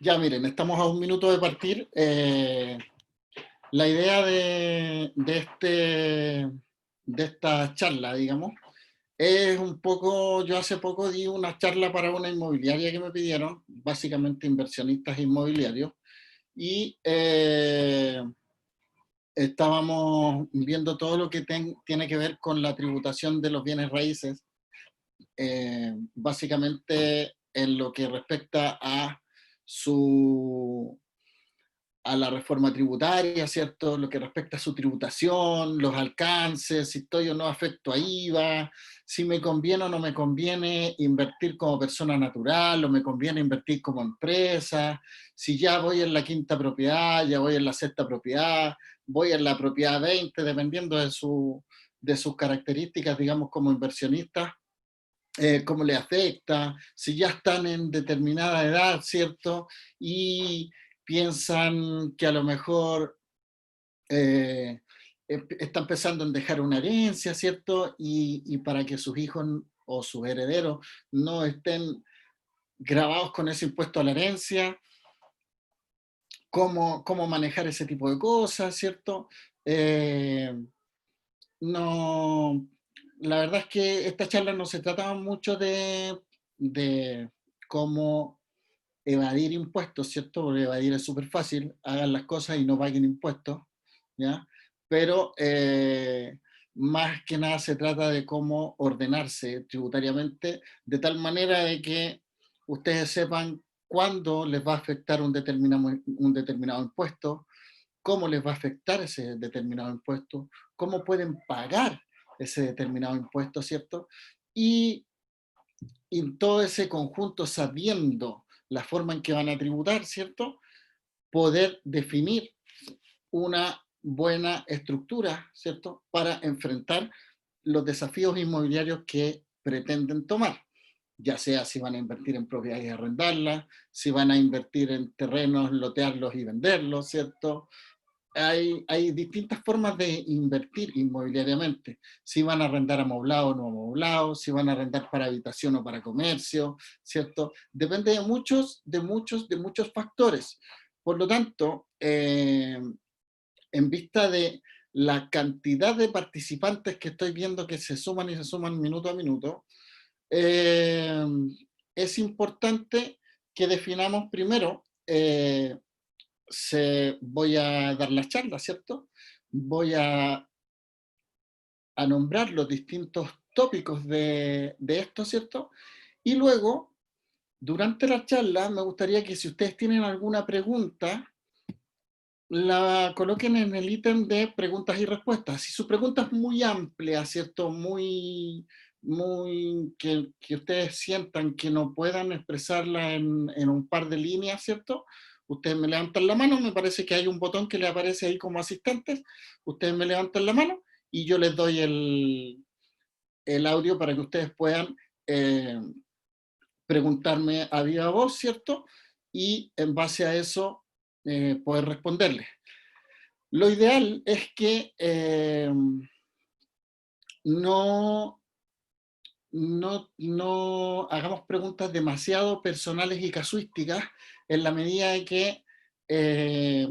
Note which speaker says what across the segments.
Speaker 1: Ya miren, estamos a un minuto de partir. La idea de esta charla, digamos, es un poco, yo hace poco di una charla para una inmobiliaria que me pidieron, básicamente inversionistas inmobiliarios, y estábamos viendo todo lo que tiene que ver con la tributación de los bienes raíces, básicamente en lo que respecta a su a la reforma tributaria, ¿cierto? Lo que respecta a su tributación, los alcances, si estoy o no afecto a IVA, si me conviene o no me conviene invertir como persona natural o me conviene invertir como empresa, si ya voy en la quinta propiedad, ya voy en la sexta propiedad, voy en la propiedad 20, dependiendo de sus características, digamos, como inversionista, cómo le afecta, si ya están en determinada edad, ¿cierto? Y piensan que a lo mejor eh, están pensando en dejar una herencia, ¿cierto? Y para que sus hijos o sus herederos no estén grabados con ese impuesto a la herencia, cómo manejar ese tipo de cosas, ¿cierto? Eh, no, la verdad es que esta charla no se trataba mucho de cómo evadir impuestos, ¿cierto? Porque evadir es súper fácil, hagan las cosas y no paguen impuestos, ¿ya? Pero más que nada se trata de cómo ordenarse tributariamente de tal manera de que ustedes sepan cuándo les va a afectar un determinado impuesto, cómo les va a afectar ese determinado impuesto, cómo pueden pagar ese determinado impuesto, ¿cierto? Y en todo ese conjunto, sabiendo la forma en que van a tributar, ¿cierto? Poder definir una buena estructura, ¿cierto? Para enfrentar los desafíos inmobiliarios que pretenden tomar, ya sea si van a invertir en propiedades y arrendarlas, si van a invertir en terrenos, lotearlos y venderlos, ¿cierto? Hay distintas formas de invertir inmobiliariamente. Si van a arrendar amoblado o no amoblado, si van a arrendar para habitación o para comercio, ¿cierto? Depende de muchos factores. Por lo tanto, en vista de la cantidad de participantes que estoy viendo que se suman y se suman minuto a minuto, eh, es importante que definamos primero voy a dar la charla, ¿cierto? Voy a nombrar los distintos tópicos de esto, ¿cierto? Y luego, durante la charla, me gustaría que si ustedes tienen alguna pregunta, la coloquen en el ítem de preguntas y respuestas. Si su pregunta es muy amplia, ¿cierto? Que ustedes sientan que no puedan expresarla en un par de líneas, ¿cierto? Ustedes me levantan la mano, me parece que hay un botón que le aparece ahí como asistentes, ustedes me levantan la mano y yo les doy el audio para que ustedes puedan eh, preguntarme a viva voz, ¿cierto? Y en base a eso poder responderles. Lo ideal es que no, no hagamos preguntas demasiado personales y casuísticas en la medida de que eh,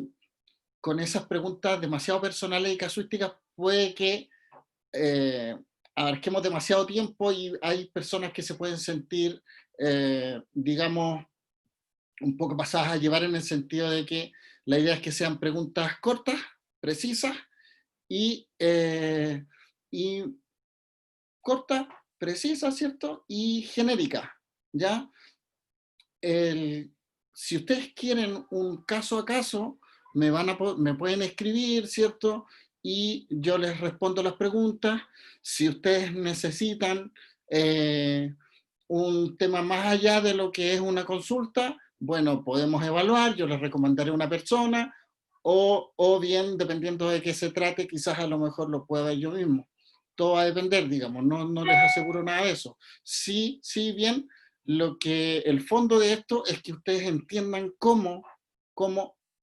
Speaker 1: con esas preguntas demasiado personales y casuísticas puede que eh, abarquemos demasiado tiempo y hay personas que se pueden sentir, digamos, un poco pasadas a llevar en el sentido de que la idea es que sean preguntas cortas, precisas y y corta, precisa, ¿cierto? Y genérica, ¿ya? El, si ustedes quieren un caso a caso, me pueden escribir, ¿cierto? Y yo les respondo las preguntas. Si ustedes necesitan un tema más allá de lo que es una consulta, bueno, podemos evaluar, yo les recomendaré una persona, o bien, dependiendo de qué se trate, quizás a lo mejor lo pueda ver yo mismo. Todo va a depender, digamos, no les aseguro nada de eso. Sí, sí, bien, el fondo de esto es que ustedes entiendan cómo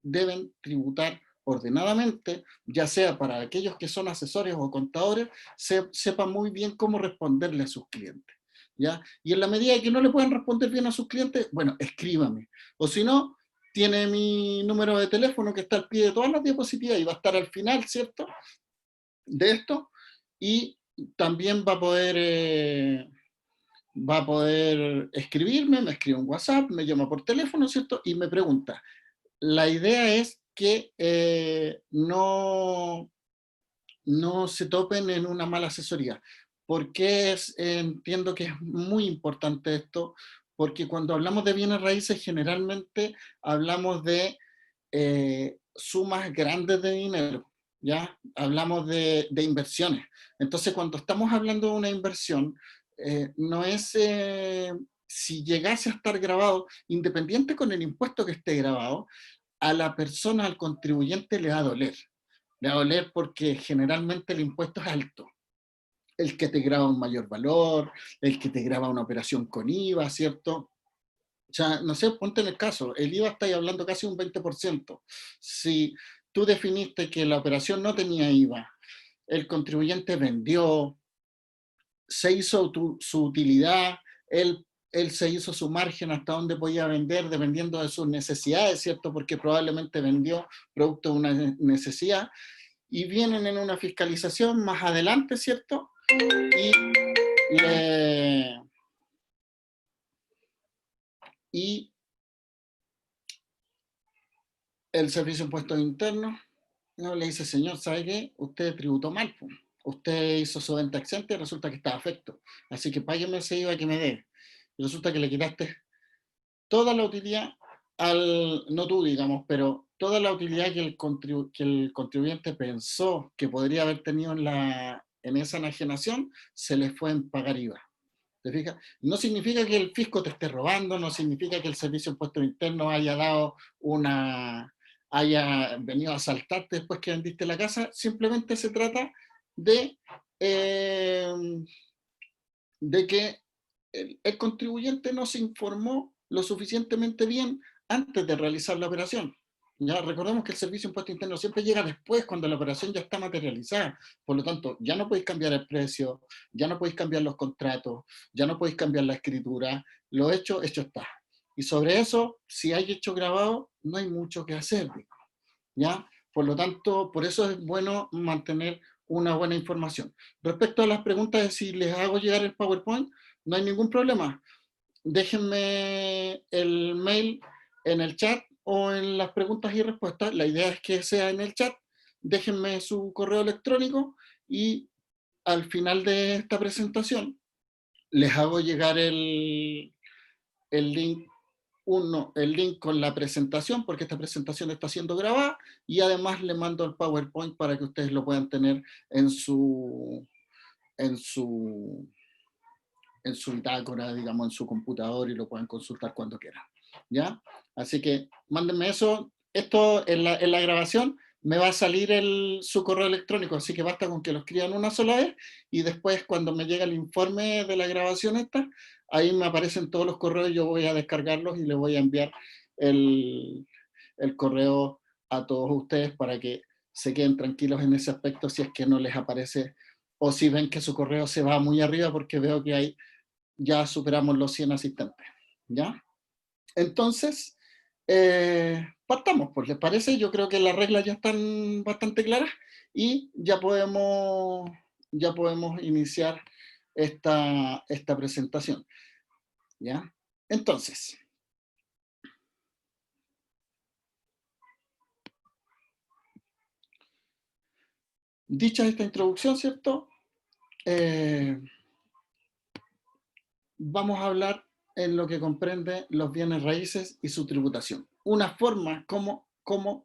Speaker 1: deben tributar ordenadamente, ya sea para aquellos que son asesores o contadores, sepan muy bien cómo responderle a sus clientes, ¿ya? Y en la medida que no le puedan responder bien a sus clientes, bueno, escríbame. O si no, tiene mi número de teléfono que está al pie de todas las diapositivas y va a estar al final, ¿cierto?, de esto, y también va a poder escribirme, me escribe un WhatsApp, me llama por teléfono, ¿cierto?, y me pregunta. La idea es que no se topen en una mala asesoría. Porque entiendo que es muy importante esto, porque cuando hablamos de bienes raíces generalmente hablamos de sumas grandes de dinero, ¿ya? Hablamos de inversiones. Entonces cuando estamos hablando de una inversión, no es, si llegase a estar grabado, independiente con el impuesto que esté grabado, a la persona, al contribuyente le va a doler. Le va a doler porque generalmente el impuesto es alto. El que te graba un mayor valor, el que te graba una operación con IVA, ¿cierto? O sea, no sé, ponte en el caso, el IVA está ahí hablando casi un 20%. Si tú definiste que la operación no tenía IVA, el contribuyente vendió, se hizo su utilidad, él se hizo su margen hasta donde podía vender dependiendo de sus necesidades, ¿cierto? Porque probablemente vendió producto de una necesidad, y vienen en una fiscalización más adelante, ¿cierto? Y, le, y el Servicio de Impuestos Internos no, le dice, señor, ¿sabe qué? Usted tributó mal, pues. Usted hizo su venta exenta y resulta que está afecto. Así que págueme ese IVA que me dé. Y resulta que le quitaste toda la utilidad no tú, digamos, pero toda la utilidad que el contribuyente pensó que podría haber tenido en esa enajenación, se le fue en pagar IVA. ¿Te fijas? No significa que el fisco te esté robando, no significa que el Servicio de Impuestos Internos haya venido a asaltarte después que vendiste la casa, simplemente se trata de, eh, de que el contribuyente no se informó lo suficientemente bien antes de realizar la operación. Ya recordemos que el Servicio de Impuesto Interno siempre llega después, cuando la operación ya está materializada. Por lo tanto, ya no podéis cambiar el precio, ya no podéis cambiar los contratos, ya no podéis cambiar la escritura. Lo hecho está. Y sobre eso, si hay hecho grabado, no hay mucho que hacer. ¿Ya? Por lo tanto, por eso es bueno mantener una buena información. Respecto a las preguntas de si les hago llegar el PowerPoint, no hay ningún problema. Déjenme el mail en el chat o en las preguntas y respuestas. La idea es que sea en el chat. Déjenme su correo electrónico y al final de esta presentación les hago llegar el link el link con la presentación, porque esta presentación está siendo grabada, y además le mando el PowerPoint para que ustedes lo puedan tener en en su, en su bitácora, digamos, en su computador, y lo puedan consultar cuando quieran. ¿Ya? Así que mándenme eso. Esto en la grabación me va a salir su correo electrónico, así que basta con que lo escriban una sola vez, y después cuando me llega el informe de la grabación ahí me aparecen todos los correos, yo voy a descargarlos y les voy a enviar el, el correo a todos ustedes para que se queden tranquilos en ese aspecto si es que no les aparece, o si ven que su correo se va muy arriba, porque veo que ahí ya superamos los 100 asistentes. ¿Ya? Entonces, partamos, pues, ¿les parece? Yo creo que las reglas ya están bastante claras y ya podemos iniciar esta presentación. ¿Ya? Entonces, dicha esta introducción, ¿cierto? Vamos a hablar en lo que comprende los bienes raíces y su tributación. Una forma cómo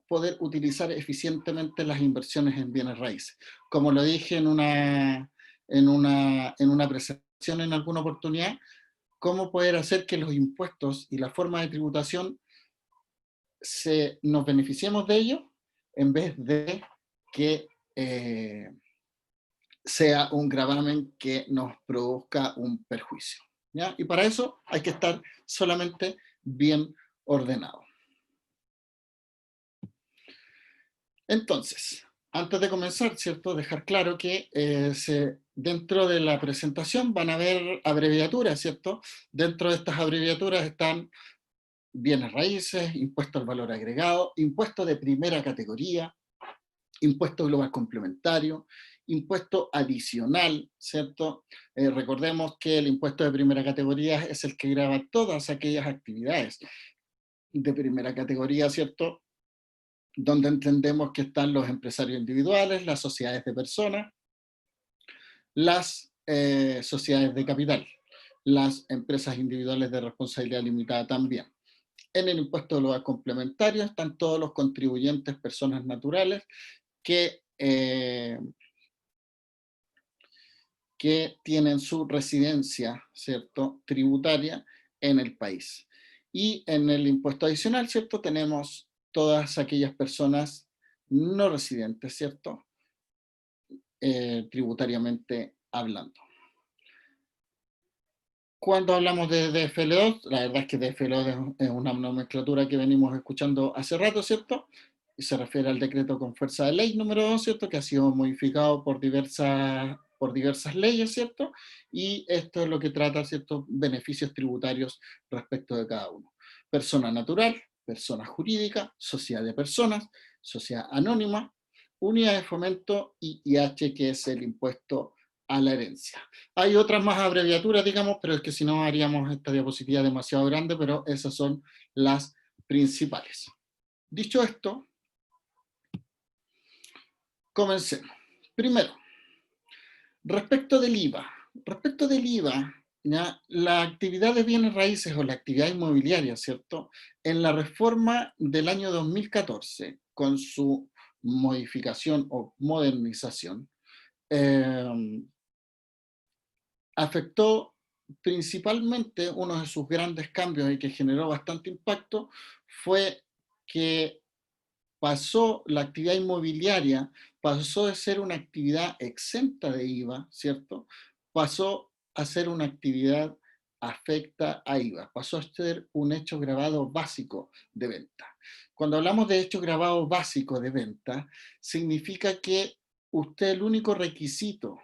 Speaker 1: poder utilizar eficientemente las inversiones en bienes raíces. Como lo dije en una presentación en alguna oportunidad, cómo poder hacer que los impuestos y la forma de tributación nos beneficiemos de ellos en vez de que sea un gravamen que nos produzca un perjuicio. ¿Ya? Y para eso hay que estar solamente bien ordenado. Entonces, antes de comenzar, ¿cierto? Dejar claro que dentro de la presentación van a haber abreviaturas, ¿cierto? Dentro de estas abreviaturas están bienes raíces, impuesto al valor agregado, impuesto de primera categoría, impuesto global complementario, impuesto adicional, ¿cierto? Recordemos que el impuesto de primera categoría es el que grava todas aquellas actividades de primera categoría, ¿cierto? Donde entendemos que están los empresarios individuales, las sociedades de personas, las sociedades de capital, las empresas individuales de responsabilidad limitada también. En el impuesto global complementario están todos los contribuyentes, personas naturales, que tienen su residencia, ¿cierto?, tributaria en el país. Y en el impuesto adicional, ¿cierto?, tenemos todas aquellas personas no residentes, ¿cierto?, tributariamente hablando. Cuando hablamos de DFL2, la verdad es que DFL2 es una nomenclatura que venimos escuchando hace rato, ¿cierto? Y se refiere al decreto con fuerza de ley número 2, ¿cierto? Que ha sido modificado por diversas leyes, ¿cierto? Y esto es lo que trata, ¿cierto? Beneficios tributarios respecto de cada uno. Persona natural, persona jurídica, sociedad de personas, sociedad anónima, unidad de fomento y IH, que es el impuesto a la herencia. Hay otras más abreviaturas, digamos, pero es que si no haríamos esta diapositiva demasiado grande, pero esas son las principales. Dicho esto, comencemos. Primero, respecto del IVA. Respecto del IVA, ¿ya? La actividad de bienes raíces o la actividad inmobiliaria, ¿cierto? En la reforma del año 2014, con su modificación o modernización, afectó principalmente, uno de sus grandes cambios y que generó bastante impacto fue que la actividad inmobiliaria pasó de ser una actividad exenta de IVA, ¿cierto? Pasó a ser una actividad afecta a IVA, pasó a ser un hecho grabado básico de venta. Cuando hablamos de hecho grabado básico de venta, significa que usted el único requisito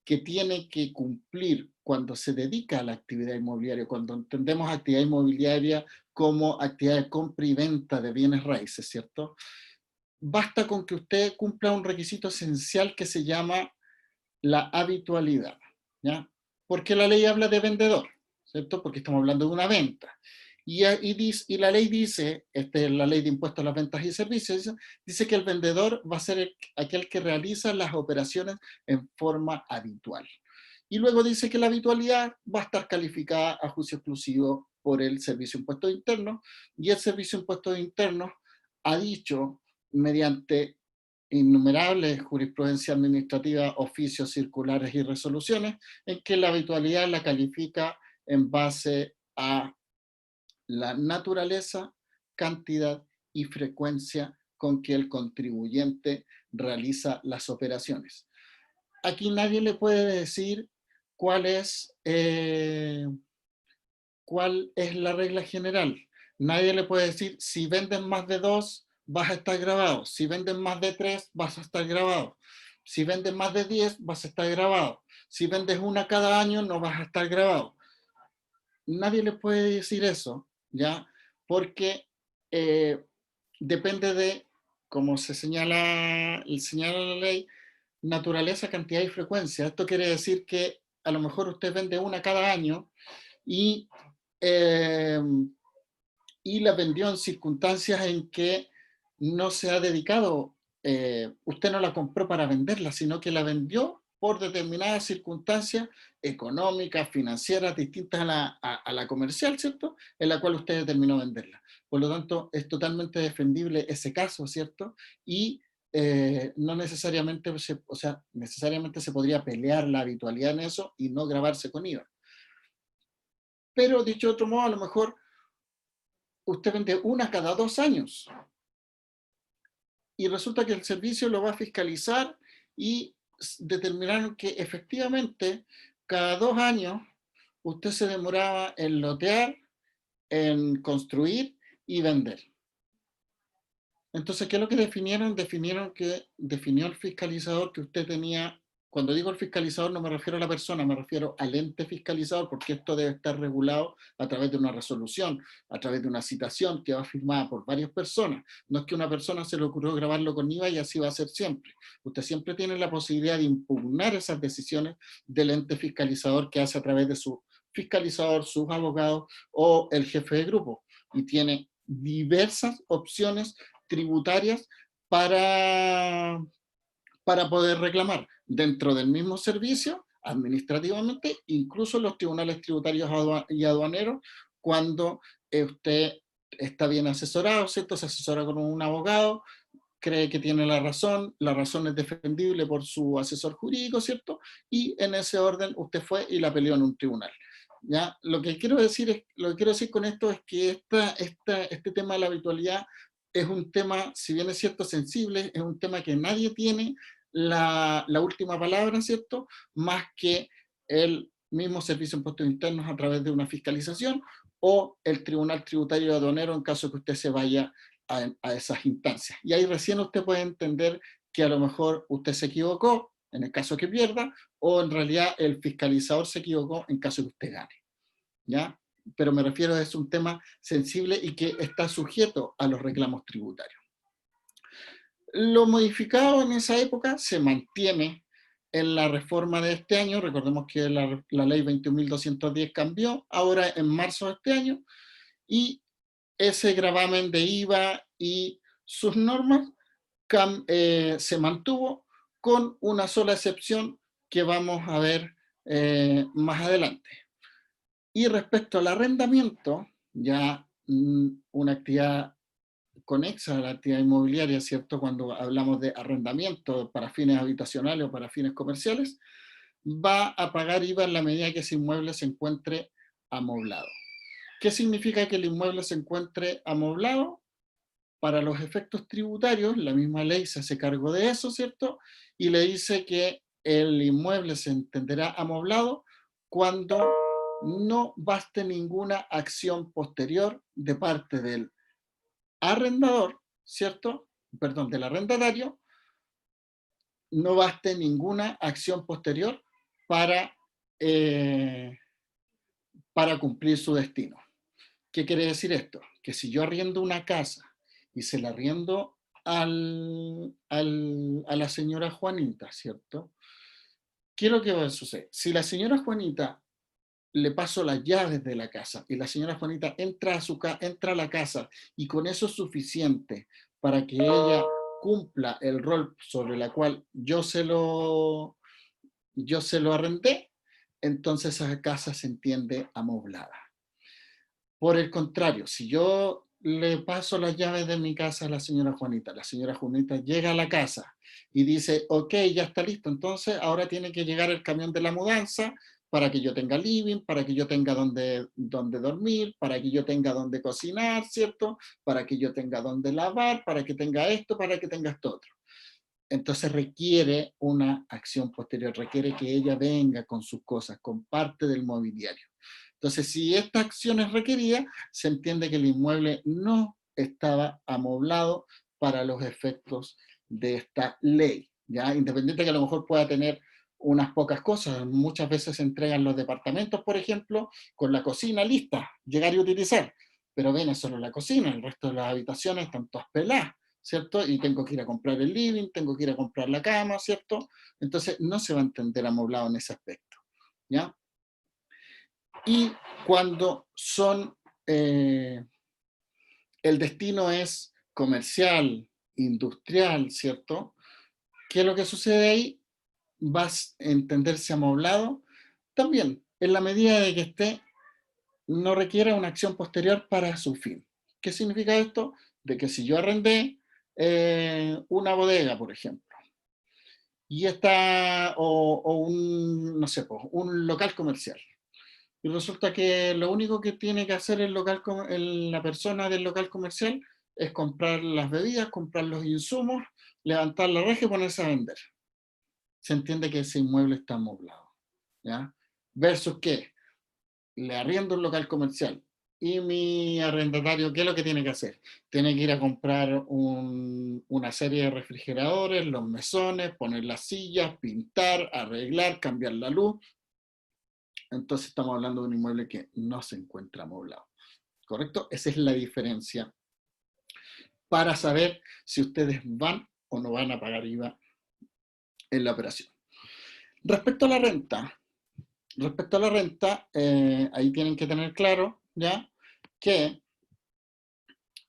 Speaker 1: que tiene que cumplir cuando se dedica a la actividad inmobiliaria, cuando entendemos actividad inmobiliaria como actividad de compra y venta de bienes raíces, ¿cierto? Basta con que usted cumpla un requisito esencial que se llama la habitualidad, ¿ya? Porque la ley habla de vendedor, ¿cierto? Porque estamos hablando de una venta. Y la ley dice, esta es la ley de impuestos a las ventas y servicios, dice que el vendedor va a ser aquel que realiza las operaciones en forma habitual. Y luego dice que la habitualidad va a estar calificada a juicio exclusivo por el Servicio de Impuestos Internos, y el Servicio de Impuestos Internos ha dicho, mediante innumerables jurisprudencia administrativa, oficios, circulares y resoluciones, en que la habitualidad la califica en base a la naturaleza, cantidad y frecuencia con que el contribuyente realiza las operaciones. Aquí nadie le puede decir cuál es la regla general. Nadie le puede decir, si venden más de 2, vas a estar grabado. Si venden más de 3, vas a estar grabado. Si venden más de 10, vas a estar grabado. Si vendes una cada año, no vas a estar grabado. Nadie le puede decir eso, ¿ya? Porque depende de, como señala la ley, naturaleza, cantidad y frecuencia. Esto quiere decir que a lo mejor usted vende una cada año y, eh, y la vendió en circunstancias en que no se ha dedicado, usted no la compró para venderla, sino que la vendió por determinadas circunstancias económicas, financieras, distintas a la comercial, ¿cierto? En la cual usted determinó venderla. Por lo tanto, es totalmente defendible ese caso, ¿cierto? Y no necesariamente, necesariamente se podría pelear la habitualidad en eso y no grabarse con IVA. Pero dicho de otro modo, a lo mejor usted vende una cada 2 años y resulta que el servicio lo va a fiscalizar y determinaron que efectivamente cada 2 años usted se demoraba en lotear, en construir y vender. Entonces, ¿qué es lo que definieron? Definió el fiscalizador que usted tenía Cuando digo el fiscalizador no me refiero a la persona, me refiero al ente fiscalizador, porque esto debe estar regulado a través de una resolución, a través de una citación que va firmada por varias personas. No es que una persona se le ocurrió grabarlo con IVA y así va a ser siempre. Usted siempre tiene la posibilidad de impugnar esas decisiones del ente fiscalizador que hace a través de su fiscalizador, sus abogados o el jefe de grupo. Y tiene diversas opciones tributarias para poder reclamar dentro del mismo servicio, administrativamente, incluso los tribunales tributarios y aduaneros, cuando usted está bien asesorado, ¿cierto? Se asesora con un abogado, cree que tiene la razón es defendible por su asesor jurídico, ¿cierto? Y en ese orden usted fue y la peleó en un tribunal. ¿Ya? Lo que quiero decir con esto es que este tema de la habitualidad es un tema, si bien es cierto, sensible, es un tema que nadie tiene la última palabra, ¿cierto? Más que el mismo Servicio de Impuestos Internos a través de una fiscalización o el Tribunal Tributario Aduanero en caso que usted se vaya a esas instancias. Y ahí recién usted puede entender que a lo mejor usted se equivocó en el caso que pierda, o en realidad el fiscalizador se equivocó en caso que usted gane. ¿Ya? Pero me refiero a es un tema sensible y que está sujeto a los reclamos tributarios. Lo modificado en esa época se mantiene en la reforma de este año. Recordemos que la ley 21.210 cambió ahora en marzo de este año, y ese gravamen de IVA y sus normas se mantuvo con una sola excepción que vamos a ver más adelante. Y respecto al arrendamiento, ya una actividad conexa a la actividad inmobiliaria, ¿cierto? Cuando hablamos de arrendamiento para fines habitacionales o para fines comerciales, va a pagar IVA en la medida que ese inmueble se encuentre amoblado. ¿Qué significa que el inmueble se encuentre amoblado? Para los efectos tributarios, la misma ley se hace cargo de eso, ¿cierto? Y le dice que el inmueble se entenderá amoblado cuando no baste ninguna acción posterior de parte del arrendador, ¿cierto? Perdón, del arrendatario, no baste ninguna acción posterior para, eh, para cumplir su destino. ¿Qué quiere decir esto? Que si yo arriendo una casa y se la arriendo a la señora Juanita, ¿cierto? ¿Qué es lo que va a suceder? Si la señora Juanita le paso las llaves de la casa y la señora Juanita entra a la casa y con eso es suficiente para que ella cumpla el rol sobre la cual yo se lo arrendé, entonces esa casa se entiende amoblada. Por el contrario, si yo le paso las llaves de mi casa a la señora Juanita llega a la casa y dice, ok, ya está listo, entonces ahora tiene que llegar el camión de la mudanza para que yo tenga living, para que yo tenga donde dormir, para que yo tenga donde cocinar, ¿cierto? Para que yo tenga donde lavar, para que tenga esto, para que tenga esto otro. Entonces requiere una acción posterior, requiere que ella venga con sus cosas, con parte del mobiliario. Entonces, si esta acción es requerida, se entiende que el inmueble no estaba amoblado para los efectos de esta ley, ¿ya? Independiente que a lo mejor pueda tener unas pocas cosas, muchas veces se entregan los departamentos, por ejemplo, con la cocina lista, llegar y utilizar, pero viene solo la cocina, el resto de las habitaciones están todas peladas, ¿cierto? Y tengo que ir a comprar el living, tengo que ir a comprar la cama, ¿cierto? Entonces no se va a entender amoblado en ese aspecto, ¿ya? Y cuando el destino es comercial, industrial, ¿cierto? ¿Qué es lo que sucede ahí? Vas a entenderse amoblado también, en la medida de que no requiera una acción posterior para su fin. ¿Qué significa esto? De que si yo arrendé una bodega, por ejemplo, y está, o un, no sé, pues, un local comercial, y resulta que lo único que tiene que hacer la persona del local comercial es comprar las bebidas, comprar los insumos, levantar la reja y ponerse a vender. Se entiende que ese inmueble está amoblado, ¿ya? Versus que le arriendo un local comercial, y mi arrendatario, ¿qué es lo que tiene que hacer? Tiene que ir a comprar una serie de refrigeradores, los mesones, poner las sillas, pintar, arreglar, cambiar la luz. Entonces estamos hablando de un inmueble que no se encuentra amoblado. ¿Correcto? Esa es la diferencia para saber si ustedes van o no van a pagar IVA en la operación. Respecto a la renta, ahí tienen que tener claro ya que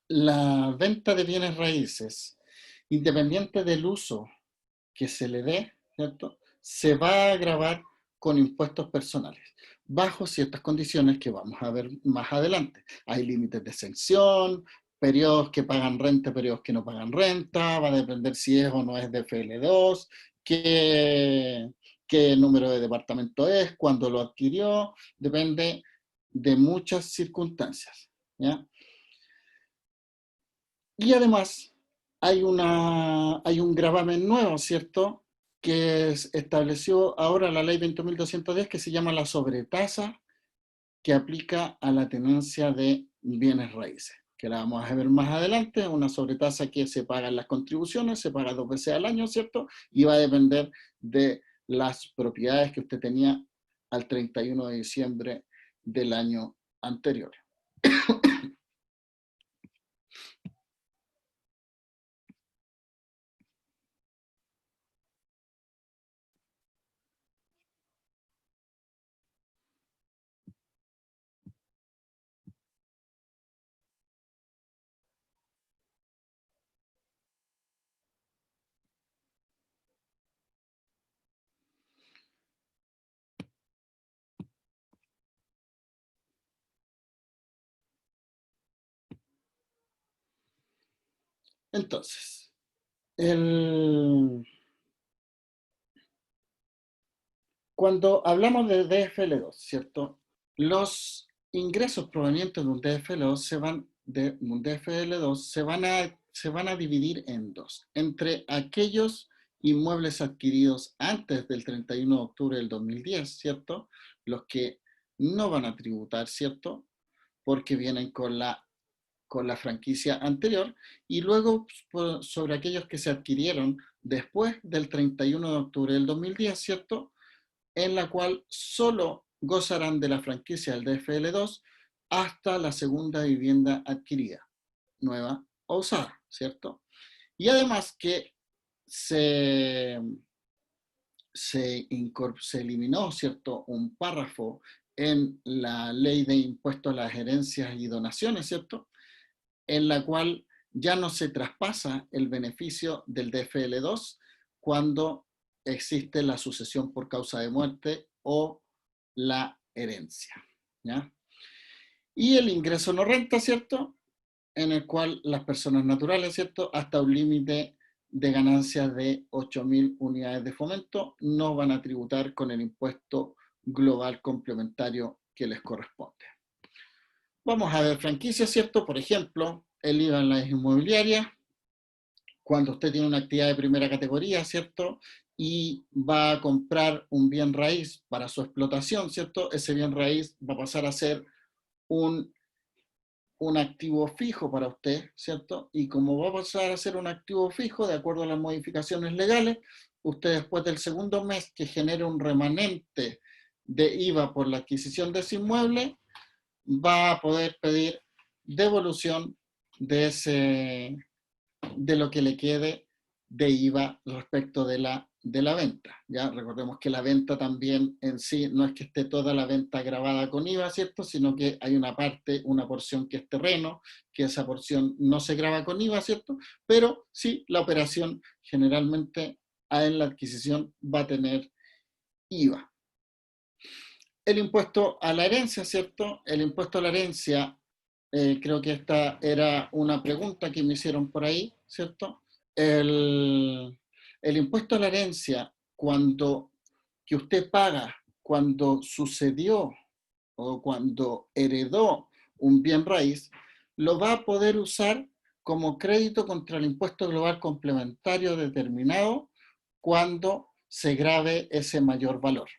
Speaker 1: la venta de bienes raíces, independiente del uso que se le dé, ¿cierto? Se va a gravar con impuestos personales, bajo ciertas condiciones que vamos a ver más adelante. Hay límites de exención, periodos que pagan renta, periodos que no pagan renta, va a depender si es o no es de FL2, qué número de departamento es, cuándo lo adquirió, depende de muchas circunstancias, ¿ya? Y además hay un gravamen nuevo, ¿cierto? Que estableció ahora la ley 20.210 que se llama la sobretasa que aplica a la tenencia de bienes raíces, que la vamos a ver más adelante, una sobretasa que se paga en las contribuciones, se paga 2 veces al año, ¿cierto? Y va a depender de las propiedades que usted tenía al 31 de diciembre del año anterior. Entonces, cuando hablamos de DFL2, ¿cierto? Los ingresos provenientes de un DFL2 se van a dividir en dos. Entre aquellos inmuebles adquiridos antes del 31 de octubre del 2010, ¿cierto? Los que no van a tributar, ¿cierto? Porque vienen con la franquicia anterior, y luego sobre aquellos que se adquirieron después del 31 de octubre del 2010, ¿cierto? En la cual solo gozarán de la franquicia del DFL2 hasta la segunda vivienda adquirida, nueva o usada, ¿cierto? Y además que se, se eliminó, ¿cierto?, un párrafo en la ley de impuestos a las herencias y donaciones, ¿cierto?, en la cual ya no se traspasa el beneficio del DFL2 cuando existe la sucesión por causa de muerte o la herencia, ¿ya? Y el ingreso no renta, ¿cierto?, en el cual las personas naturales, ¿cierto?, hasta un límite de ganancias de 8.000 unidades de fomento no van a tributar con el impuesto global complementario que les corresponde. Vamos a ver franquicias, ¿cierto? Por ejemplo, el IVA en las inmobiliarias, cuando usted tiene una actividad de primera categoría, ¿cierto? Y va a comprar un bien raíz para su explotación, ¿cierto? Ese bien raíz va a pasar a ser un, un activo fijo para usted, ¿cierto? Y como va a pasar a ser un activo fijo, de acuerdo a las modificaciones legales, usted después del segundo mes que genere un remanente de IVA por la adquisición de ese inmueble, va a poder pedir devolución de lo que le quede de IVA respecto de la venta. ¿Ya? Recordemos que la venta también en sí no es que esté toda la venta grabada con IVA, ¿cierto? Sino que hay una parte, una porción que es terreno, que esa porción no se graba con IVA, ¿cierto? Pero sí, la operación generalmente en la adquisición va a tener IVA. El impuesto a la herencia, ¿cierto? El impuesto a la herencia, creo que esta era una pregunta que me hicieron por ahí, ¿cierto? El impuesto a la herencia, que usted paga cuando sucedió o cuando heredó un bien raíz, lo va a poder usar como crédito contra el impuesto global complementario determinado cuando se grave ese mayor valor,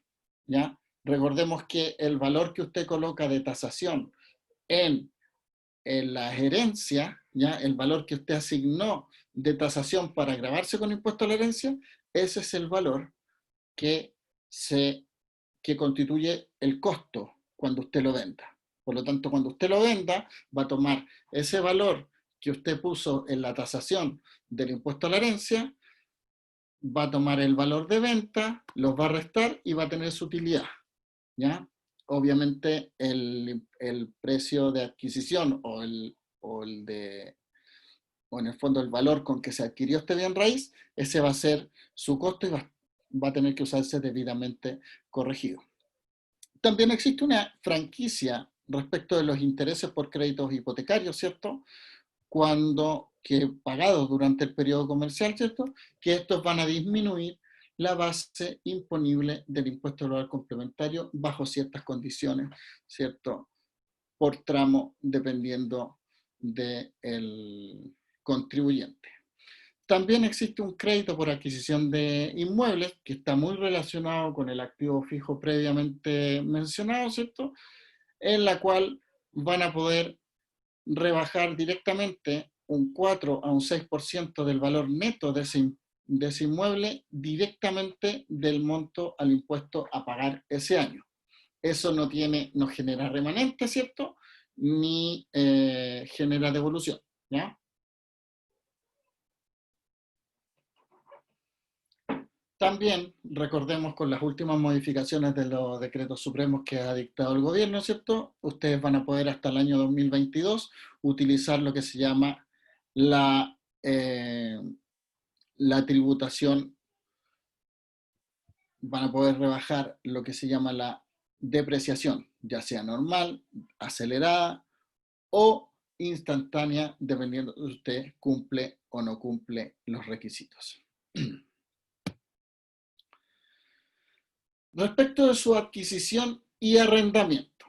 Speaker 1: ¿ya? Recordemos que el valor que usted coloca de tasación en la herencia, ¿ya? El valor que usted asignó de tasación para gravarse con impuesto a la herencia, ese es el valor que, que constituye el costo cuando usted lo venda. Por lo tanto, cuando usted lo venda, va a tomar ese valor que usted puso en la tasación del impuesto a la herencia, va a tomar el valor de venta, los va a restar y va a tener su utilidad, ¿ya? Obviamente el precio de adquisición o en el fondo el valor con que se adquirió este bien raíz, ese va a ser su costo y va a tener que usarse debidamente corregido. También existe una franquicia respecto de los intereses por créditos hipotecarios, ¿cierto? Que pagados durante el periodo comercial, ¿cierto? Que estos van a disminuir la base imponible del impuesto al valor complementario bajo ciertas condiciones, ¿cierto? Por tramo, dependiendo del contribuyente. También existe un crédito por adquisición de inmuebles que está muy relacionado con el activo fijo previamente mencionado, ¿cierto? En la cual van a poder rebajar directamente un 4 a un 6% del valor neto de ese inmueble directamente del monto al impuesto a pagar ese año. Eso no genera remanente, ¿cierto? Ni genera devolución, ¿ya? También recordemos con las últimas modificaciones de los decretos supremos que ha dictado el gobierno, ¿cierto? Ustedes van a poder hasta el año 2022 utilizar lo que se llama la tributación, van a poder rebajar lo que se llama la depreciación, ya sea normal, acelerada o instantánea, dependiendo de si usted cumple o no cumple los requisitos. Respecto de su adquisición y arrendamiento.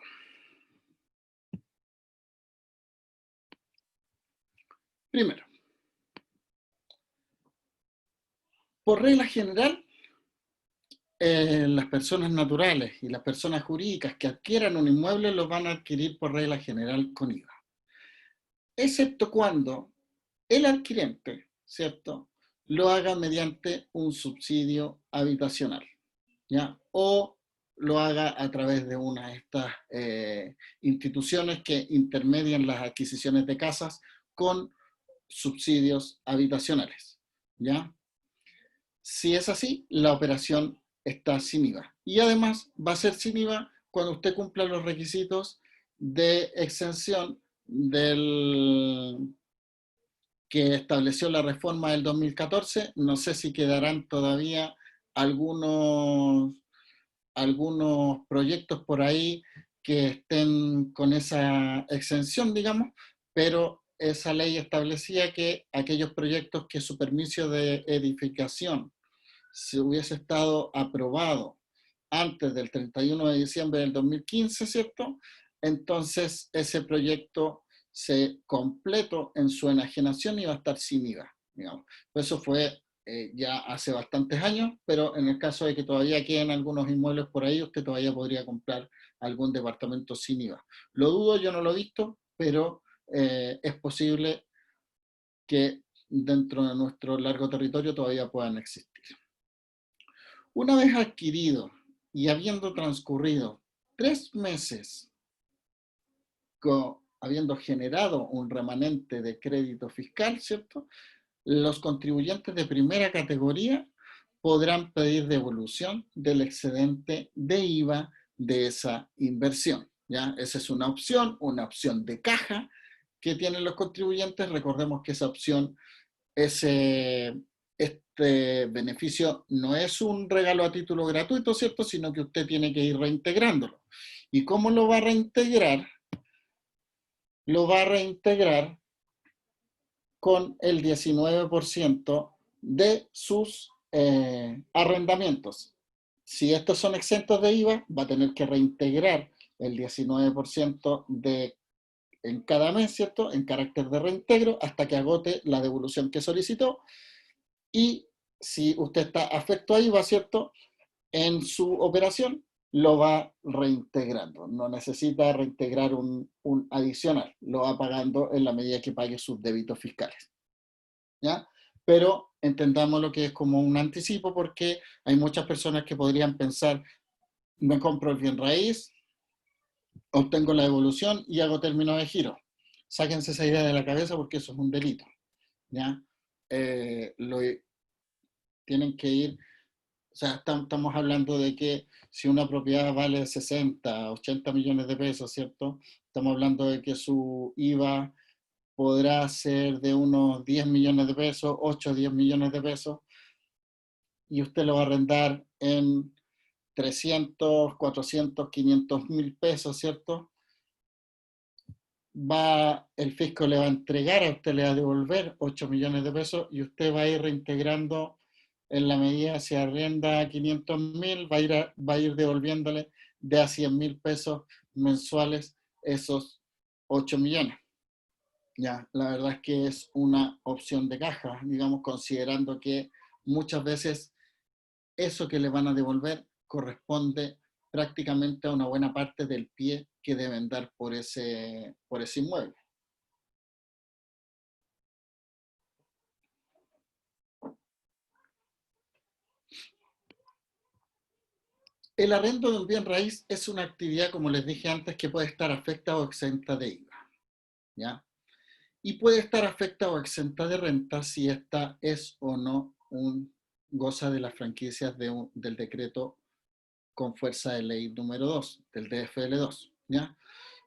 Speaker 1: Primero, por regla general, las personas naturales y las personas jurídicas que adquieran un inmueble lo van a adquirir por regla general con IVA. Excepto cuando el adquirente, ¿cierto?, lo haga mediante un subsidio habitacional, ¿ya? O lo haga a través de una de estas instituciones que intermedian las adquisiciones de casas con subsidios habitacionales, ¿ya? Si es así, la operación está sin IVA. Y además va a ser sin IVA cuando usted cumpla los requisitos de exención que estableció la reforma del 2014. No sé si quedarán todavía algunos proyectos por ahí que estén con esa exención, digamos, pero esa ley establecía que aquellos proyectos que su permiso de edificación se hubiese estado aprobado antes del 31 de diciembre del 2015, ¿cierto? Entonces ese proyecto se completo en su enajenación y va a estar sin IVA, digamos. Eso fue ya hace bastantes años, pero en el caso de que todavía queden algunos inmuebles por ahí, usted todavía podría comprar algún departamento sin IVA. Lo dudo, yo no lo he visto, pero es posible que dentro de nuestro largo territorio todavía puedan existir. Una vez adquirido y habiendo transcurrido 3 meses habiendo generado un remanente de crédito fiscal, ¿cierto?, los contribuyentes de primera categoría podrán pedir devolución del excedente de IVA de esa inversión, ¿ya? Esa es una opción de caja que tienen los contribuyentes. Recordemos que esa opción, este beneficio no es un regalo a título gratuito, ¿cierto?, sino que usted tiene que ir reintegrándolo. ¿Y cómo lo va a reintegrar? Lo va a reintegrar con el 19% de sus arrendamientos. Si estos son exentos de IVA, va a tener que reintegrar el 19% en cada mes, ¿cierto?, en carácter de reintegro, hasta que agote la devolución que solicitó. Y si usted está afecto a IVA, ¿cierto?, en su operación, lo va reintegrando. No necesita reintegrar un adicional, lo va pagando en la medida que pague sus débitos fiscales. ¿Ya? Pero entendamos lo que es como un anticipo, porque hay muchas personas que podrían pensar, me compro el bien raíz, obtengo la devolución y hago término de giro. Sáquense esa idea de la cabeza porque eso es un delito. ¿Ya? Lo, tienen que ir, o sea, estamos hablando de que si una propiedad vale 60, 80 millones de pesos, ¿cierto? Estamos hablando de que su IVA podrá ser de unos 10 millones de pesos, 8 o 10 millones de pesos, y usted lo va a arrendar en 300, 400, 500 mil pesos, ¿cierto? El fisco le va a entregar, a usted le va a devolver 8 millones de pesos y usted va a ir reintegrando en la medida, si arrienda 500 mil, va a ir devolviéndole de a 100 mil pesos mensuales esos 8 millones. Ya, la verdad es que es una opción de caja, digamos, considerando que muchas veces eso que le van a devolver corresponde prácticamente a una buena parte del pie que deben dar por ese inmueble. El arrendo de un bien raíz es una actividad, como les dije antes, que puede estar afecta o exenta de IVA, ¿ya? Y puede estar afecta o exenta de renta si esta es o no goza de las franquicias del decreto con fuerza de ley número 2, del DFL2, ¿ya?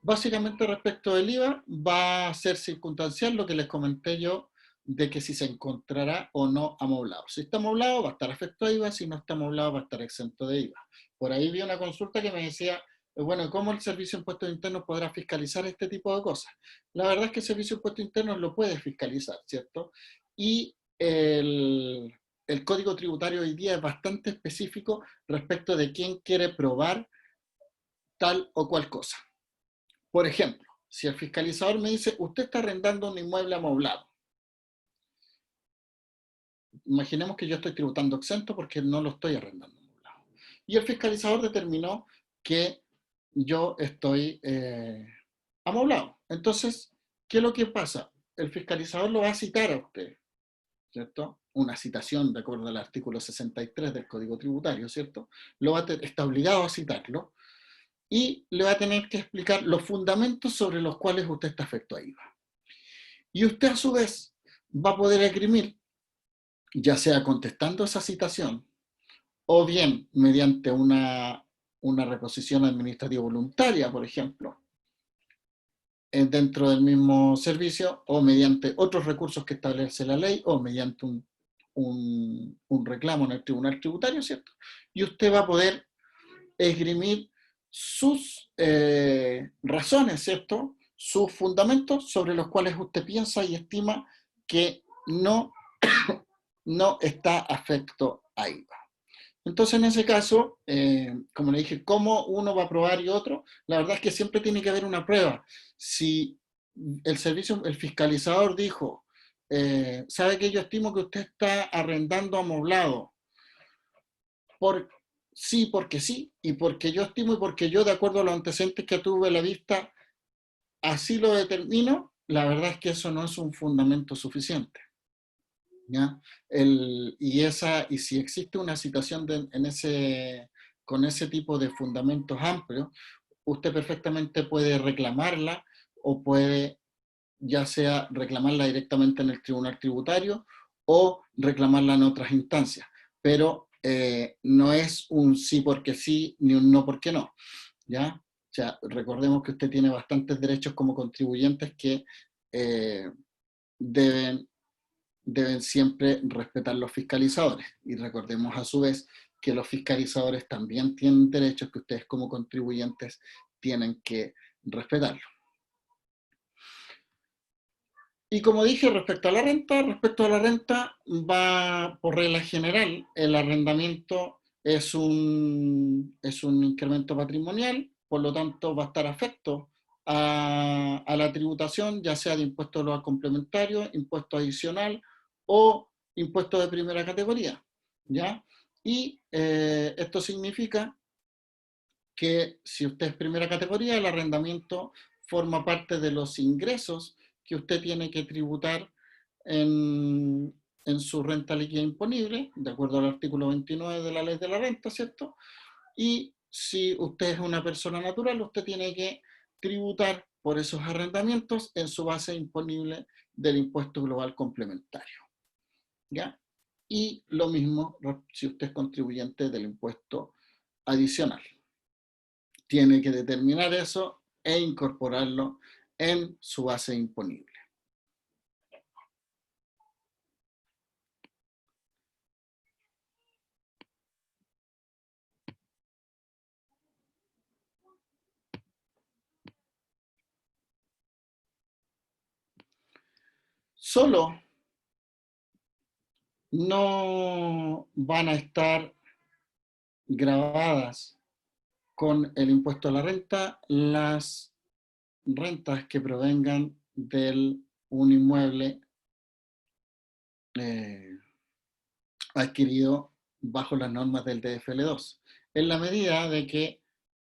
Speaker 1: Básicamente respecto del IVA va a ser circunstancial lo que les comenté yo de que si se encontrará o no amoblado. Si está amoblado va a estar afecto a IVA, si no está amoblado va a estar exento de IVA. Por ahí vi una consulta que me decía, bueno, ¿cómo el Servicio de Impuestos Internos podrá fiscalizar este tipo de cosas? La verdad es que el Servicio de Impuestos Internos lo puede fiscalizar, ¿cierto? Y el Código Tributario hoy día es bastante específico respecto de quién quiere probar tal o cual cosa. Por ejemplo, si el fiscalizador me dice, usted está arrendando un inmueble amoblado, imaginemos que yo estoy tributando exento porque no lo estoy arrendando amoblado. Y el fiscalizador determinó que yo estoy amoblado. Entonces, ¿qué es lo que pasa? El fiscalizador lo va a citar a usted, ¿cierto? Una citación de acuerdo al artículo 63 del Código Tributario, ¿cierto? Está obligado a citarlo y le va a tener que explicar los fundamentos sobre los cuales usted está afecto a IVA. Y usted a su vez va a poder esgrimir, ya sea contestando esa citación o bien mediante una reposición administrativa voluntaria, por ejemplo, dentro del mismo servicio, o mediante otros recursos que establece la ley, o mediante un reclamo en el tribunal tributario, ¿cierto? Y usted va a poder esgrimir sus razones, ¿cierto? Sus fundamentos sobre los cuales usted piensa y estima que no está afecto a IVA. Entonces, en ese caso, como le dije, ¿cómo uno va a probar y otro? La verdad es que siempre tiene que haber una prueba. Si el fiscalizador dijo, ¿sabe que yo estimo que usted está arrendando amoblado? Por, sí, porque sí, y porque yo estimo y porque yo, de acuerdo a los antecedentes que tuve a la vista, así lo determino, la verdad es que eso no es un fundamento suficiente. ¿Ya? Y si existe una situación con ese tipo de fundamentos amplios, usted perfectamente puede reclamarla o puede ya sea reclamarla directamente en el tribunal tributario o reclamarla en otras instancias. Pero no es un sí porque sí ni un no porque no. ¿Ya? O sea, recordemos que usted tiene bastantes derechos como contribuyentes que eh, deben siempre respetar los fiscalizadores. Y recordemos a su vez que los fiscalizadores también tienen derechos que ustedes como contribuyentes tienen que respetarlos. Y como dije, respecto a la renta va por regla general, el arrendamiento es un incremento patrimonial, por lo tanto va a estar afecto a la tributación, ya sea de impuesto global complementario, impuesto adicional o impuesto de primera categoría, ¿ya? Y esto significa que si usted es primera categoría, el arrendamiento forma parte de los ingresos que usted tiene que tributar en su renta líquida imponible, de acuerdo al artículo 29 de la ley de la renta, ¿cierto? Y si usted es una persona natural, usted tiene que tributar por esos arrendamientos en su base imponible del impuesto global complementario, ¿ya? Y lo mismo si usted es contribuyente del impuesto adicional. Tiene que determinar eso e incorporarlo en su base imponible. Solo no van a estar grabadas con el impuesto a la renta las rentas que provengan de un inmueble adquirido bajo las normas del DFL2, en la medida de que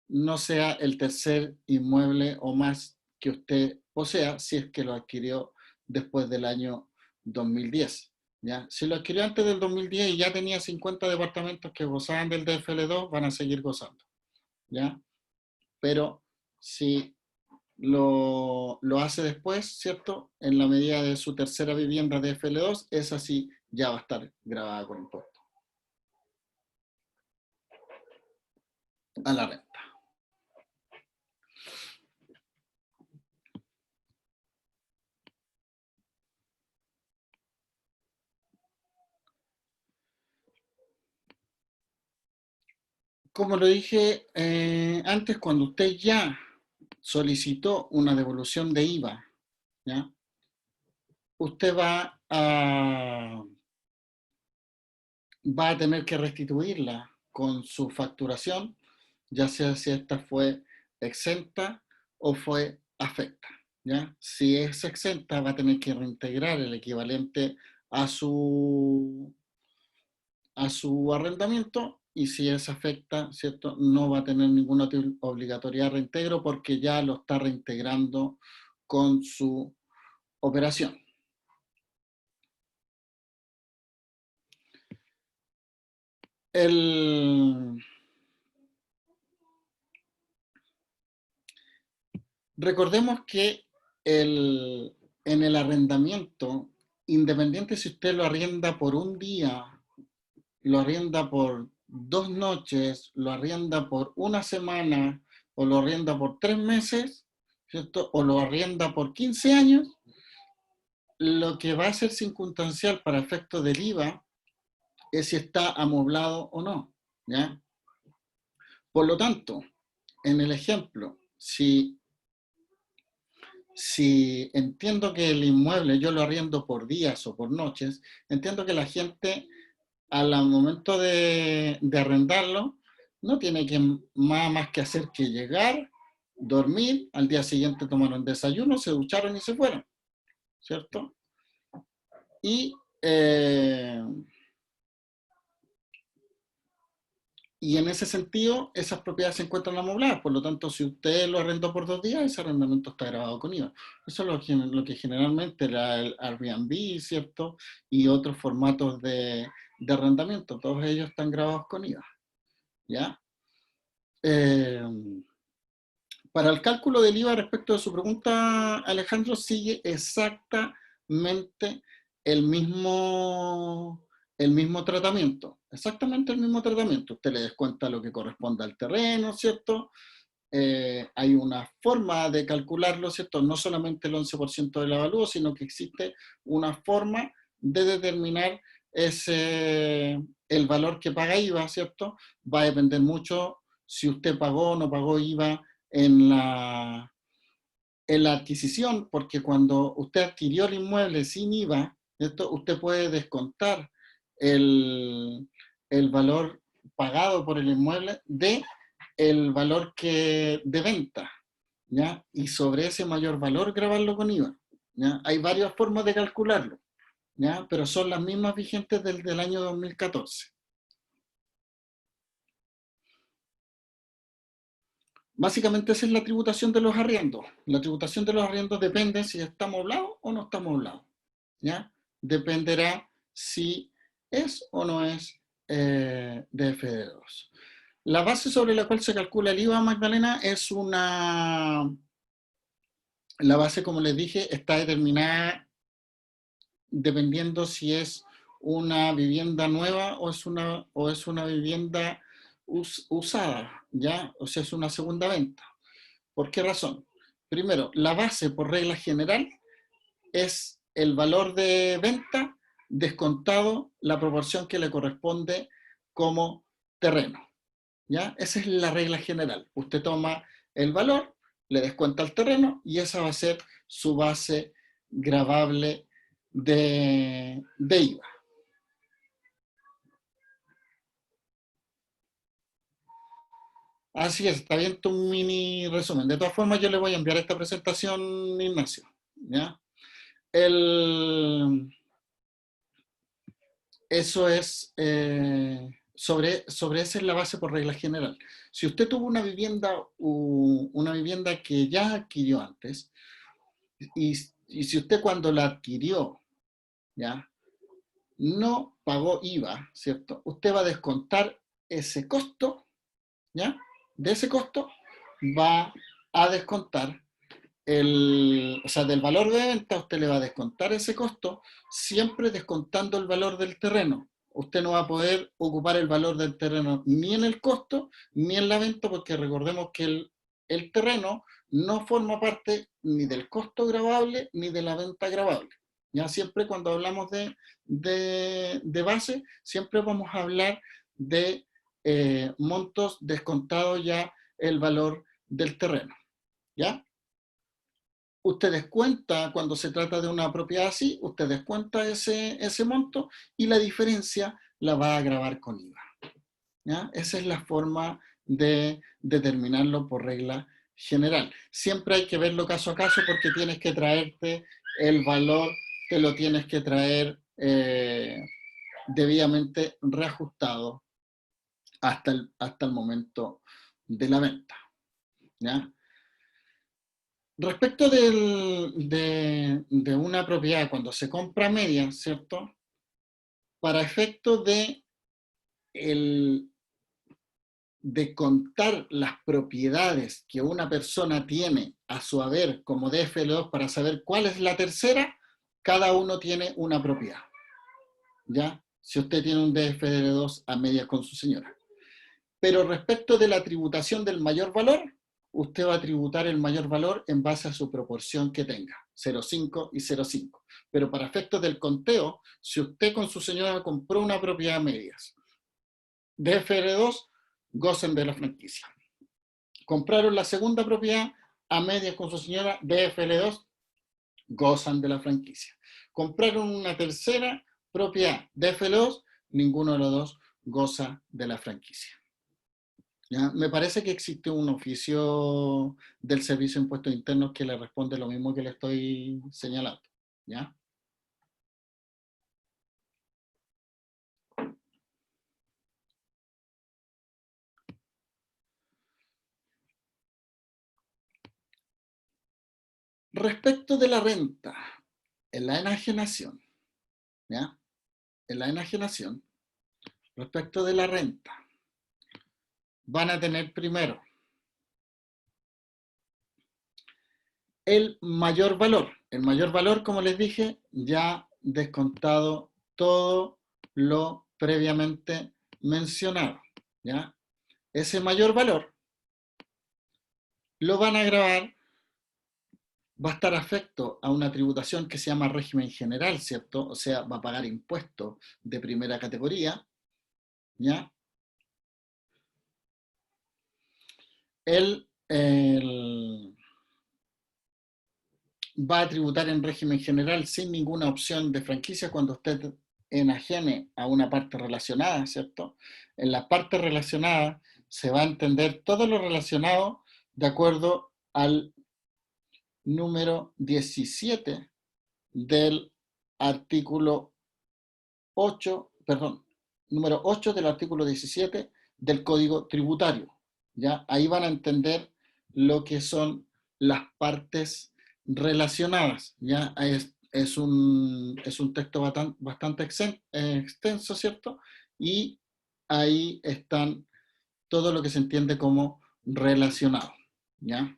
Speaker 1: no sea el tercer inmueble o más que usted posea si es que lo adquirió después del año 2010. ¿Ya? Si lo adquirió antes del 2010 y ya tenía 50 departamentos que gozaban del DFL2, van a seguir gozando. ¿Ya? Pero si lo hace después, ¿cierto? En la medida de su tercera vivienda DFL2, esa sí ya va a estar grabada con impuesto a la renta. Como lo dije antes, cuando usted ya solicitó una devolución de IVA, ¿ya? Usted va a tener que restituirla con su facturación, ya sea si esta fue exenta o fue afecta. ¿Ya? Si es exenta, va a tener que reintegrar el equivalente a su arrendamiento, y si es afecta, ¿cierto? No va a tener ninguna obligatoriedad de reintegro porque ya lo está reintegrando con su operación. Recordemos que en el arrendamiento, independiente si usted lo arrienda por un día, lo arrienda por 2 noches, lo arrienda por una semana, o lo arrienda por 3 meses, ¿cierto? O lo arrienda por 15 años, lo que va a ser circunstancial para efectos del IVA es si está amoblado o no, ¿ya? Por lo tanto, en el ejemplo, si entiendo que el inmueble yo lo arriendo por días o por noches, entiendo que la gente al momento de arrendarlo no tiene nada más que hacer que llegar, dormir, al día siguiente tomaron desayuno, se ducharon y se fueron, ¿cierto? Y, eh, y en ese sentido, esas propiedades se encuentran amobladas, por lo tanto, si usted lo arrendó por 2 días, ese arrendamiento está grabado con IVA. Eso es lo que generalmente era el Airbnb, ¿cierto? Y otros formatos de arrendamiento, todos ellos están grabados con IVA, ¿ya? Eh, para el cálculo del IVA, respecto de su pregunta, Alejandro, sigue exactamente el mismo, el mismo tratamiento. Exactamente el mismo tratamiento. Usted le descuenta lo que corresponde al terreno, ¿cierto? Hay una forma de calcularlo, ¿cierto? No solamente el 11% del avalúo, sino que existe una forma de determinar el valor que paga IVA, ¿cierto? Va a depender mucho si usted pagó o no pagó IVA en la adquisición, porque cuando usted adquirió el inmueble sin IVA, ¿cierto? Usted puede descontar el valor pagado por el inmueble de el valor de venta, ¿ya? Y sobre ese mayor valor grabarlo con IVA, ¿ya? Hay varias formas de calcularlo, ¿ya? Pero son las mismas vigentes del año 2014. Básicamente esa es la tributación de los arriendos. La tributación de los arriendos depende si estamos hablados o no estamos hablados. ¿Ya? Dependerá si es o no es DFD2. La base sobre la cual se calcula el IVA, Magdalena, es una... La base, como les dije, está determinada dependiendo si es una vivienda nueva o es una vivienda usada, ¿ya? O sea, es una segunda venta. ¿Por qué razón? Primero, la base por regla general es el valor de venta descontado la proporción que le corresponde como terreno, ¿ya? Esa es la regla general. Usted toma el valor, le descuenta el terreno y esa va a ser su base gravable de IVA. Así es, está bien tu mini resumen. De todas formas, yo le voy a enviar esta presentación, Ignacio. ¿Ya? El, eso es, sobre esa es la base por regla general. Si usted tuvo una vivienda que ya adquirió antes, y, y si usted cuando la adquirió, ¿ya? No pagó IVA, ¿cierto? Usted va a descontar ese costo, ¿ya? De ese costo va a descontar o sea, del valor de venta usted le va a descontar ese costo, siempre descontando el valor del terreno. Usted no va a poder ocupar el valor del terreno ni en el costo ni en la venta, porque recordemos que el terreno no forma parte ni del costo gravable ni de la venta gravable. Ya siempre cuando hablamos de base, siempre vamos a hablar de montos descontados ya el valor del terreno. ¿Ya? Usted descuenta, cuando se trata de una propiedad así, usted descuenta ese monto y la diferencia la va a gravar con IVA. ¿Ya? Esa es la forma de determinarlo por regla general. Siempre hay que verlo caso a caso porque tienes que traerte el valor, te lo tienes que traer debidamente reajustado hasta el momento de la venta. ¿Ya? Respecto de una propiedad, cuando se compra media, ¿cierto? Para efecto de contar las propiedades que una persona tiene a su haber como DFL2 para saber cuál es la tercera, cada uno tiene una propiedad, ¿ya? Si usted tiene un DFL2 a medias con su señora. Pero respecto de la tributación del mayor valor, usted va a tributar el mayor valor en base a su proporción que tenga, 0,5 y 0,5. Pero para efectos del conteo, si usted con su señora compró una propiedad a medias, DFR2, gocen de la franquicia. Compraron la segunda propiedad a medias con su señora, DFL2, gozan de la franquicia. Compraron una tercera propiedad, DFL2, ninguno de los dos goza de la franquicia. ¿Ya? Me parece que existe un oficio del Servicio de Impuestos Internos que le responde lo mismo que le estoy señalando. ¿Ya? Respecto de la renta, en la enajenación, ¿ya? En la enajenación, respecto de la renta, van a tener primero el mayor valor. El mayor valor, como les dije, ya descontado todo lo previamente mencionado. ¿Ya? Ese mayor valor lo van a grabar, va a estar afecto a una tributación que se llama régimen general, ¿cierto? O sea, va a pagar impuestos de primera categoría, ¿ya? Él va a tributar en régimen general sin ninguna opción de franquicia cuando usted enajene a una parte relacionada, ¿cierto? En la parte relacionada se va a entender todo lo relacionado de acuerdo al número 17 del artículo 8, perdón, número 8 del artículo 17 del Código Tributario. ¿Ya? Ahí van a entender lo que son las partes relacionadas, ¿ya? Es un texto bastante extenso, ¿cierto? Y ahí están todo lo que se entiende como relacionado, ¿ya?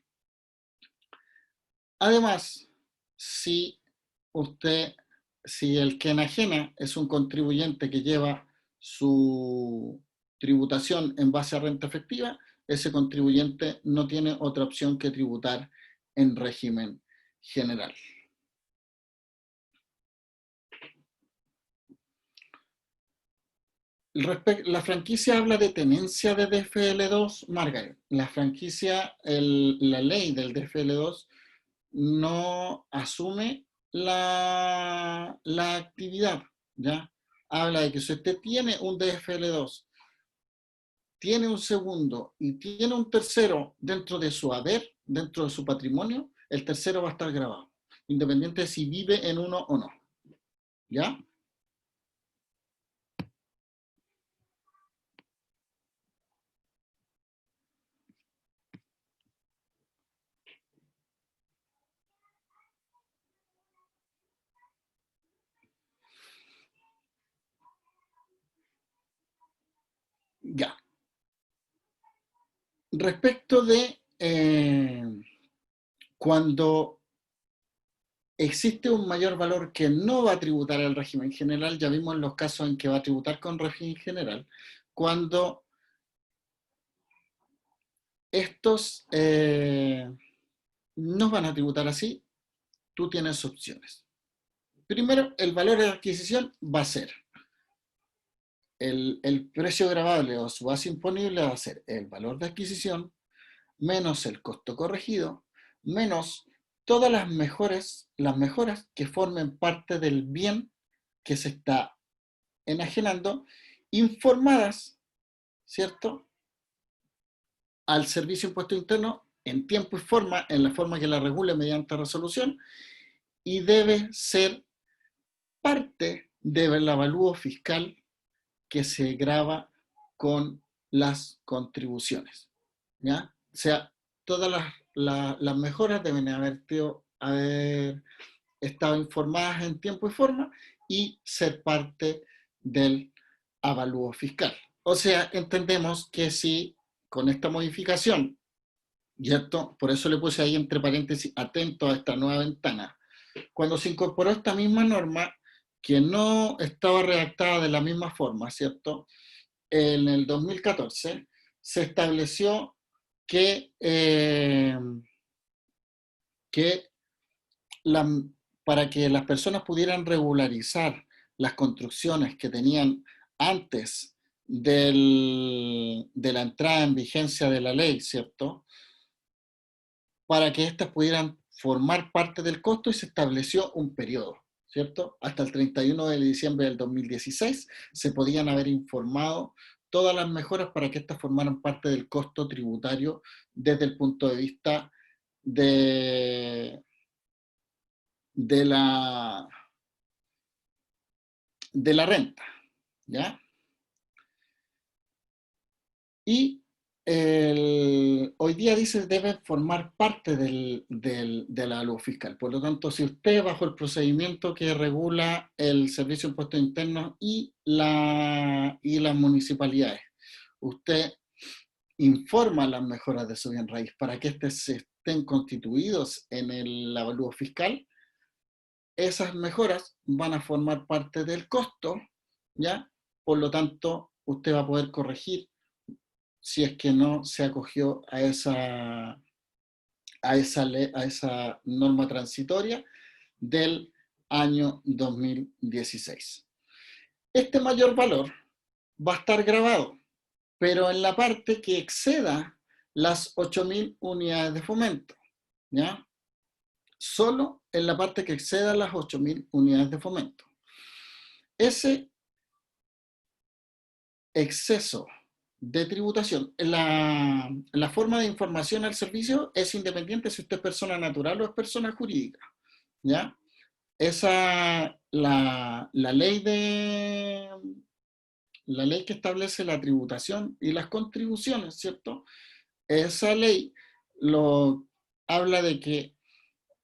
Speaker 1: Además, si usted, si el que enajena es un contribuyente que lleva su tributación en base a renta efectiva, ese contribuyente no tiene otra opción que tributar en régimen general. La franquicia habla de tenencia de DFL2, Margaret. La franquicia, la ley del DFL2 no asume la actividad, ¿ya? Habla de que si usted tiene un DFL2, tiene un segundo y tiene un tercero dentro de su haber, dentro de su patrimonio, el tercero va a estar grabado, independiente de si vive en uno o no, ¿ya? Ya. Respecto de cuando existe un mayor valor que no va a tributar al régimen general, ya vimos los casos en que va a tributar con régimen general, cuando estos no van a tributar así, tú tienes opciones. Primero, el valor de adquisición va a ser el precio grabable o su base imponible va a ser el valor de adquisición menos el costo corregido, menos todas las mejoras que formen parte del bien que se está enajenando, informadas, ¿cierto?, al Servicio de Impuesto Interno en tiempo y forma, en la forma que la regule mediante resolución, y debe ser parte del avalúo fiscal que se grava con las contribuciones, ¿ya? O sea, todas las mejoras deben haber estado informadas en tiempo y forma y ser parte del avalúo fiscal. O sea, entendemos que si con esta modificación, y esto, por eso le puse ahí entre paréntesis, atento a esta nueva ventana, cuando se incorporó esta misma norma, que no estaba redactada de la misma forma, ¿cierto? En el 2014 se estableció que la, para que las personas pudieran regularizar las construcciones que tenían antes de la entrada en vigencia de la ley, ¿cierto? Para que éstas pudieran formar parte del costo y se estableció un periodo, ¿cierto? Hasta el 31 de diciembre del 2016 se podían haber informado todas las mejoras para que éstas formaran parte del costo tributario desde el punto de vista de, de la, de la renta, ¿ya? Y hoy día dice debe formar parte del avalúo fiscal. Por lo tanto, si usted bajo el procedimiento que regula el Servicio de Impuestos Internos y las municipalidades, usted informa las mejoras de su bien raíz para que éstas estén constituidos en el avalúo fiscal, esas mejoras van a formar parte del costo, ¿ya? Por lo tanto, usted va a poder corregir si es que no se acogió a esa norma transitoria del año 2016. Este mayor valor va a estar grabado, pero en la parte que exceda las 8.000 unidades de fomento, ¿ya? Solo en la parte que exceda las 8.000 unidades de fomento. Ese exceso de tributación, la forma de información al servicio es independiente si usted es persona natural o es persona jurídica, ¿ya? La ley que establece la tributación y las contribuciones, ¿cierto? Esa ley lo, habla de que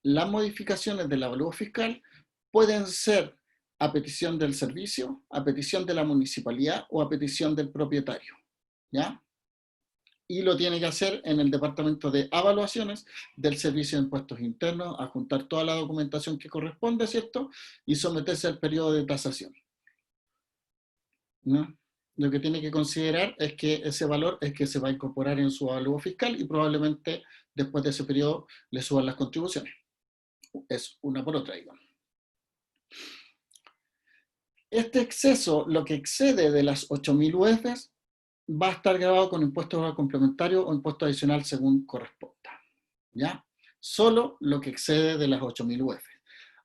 Speaker 1: las modificaciones del avalúo fiscal pueden ser a petición del servicio, a petición de la municipalidad o a petición del propietario, ¿ya? Y lo tiene que hacer en el departamento de evaluaciones del Servicio de Impuestos Internos, a juntar toda la documentación que corresponde, ¿cierto? Y someterse al periodo de tasación, ¿no? Lo que tiene que considerar es que ese valor es que se va a incorporar en su avalúo fiscal y probablemente después de ese periodo le suban las contribuciones. Es una por otra, digamos. Este exceso, lo que excede de las 8.000 UFs, va a estar grabado con impuesto complementario o impuesto adicional según corresponda, ¿ya? Solo lo que excede de las 8.000 UF.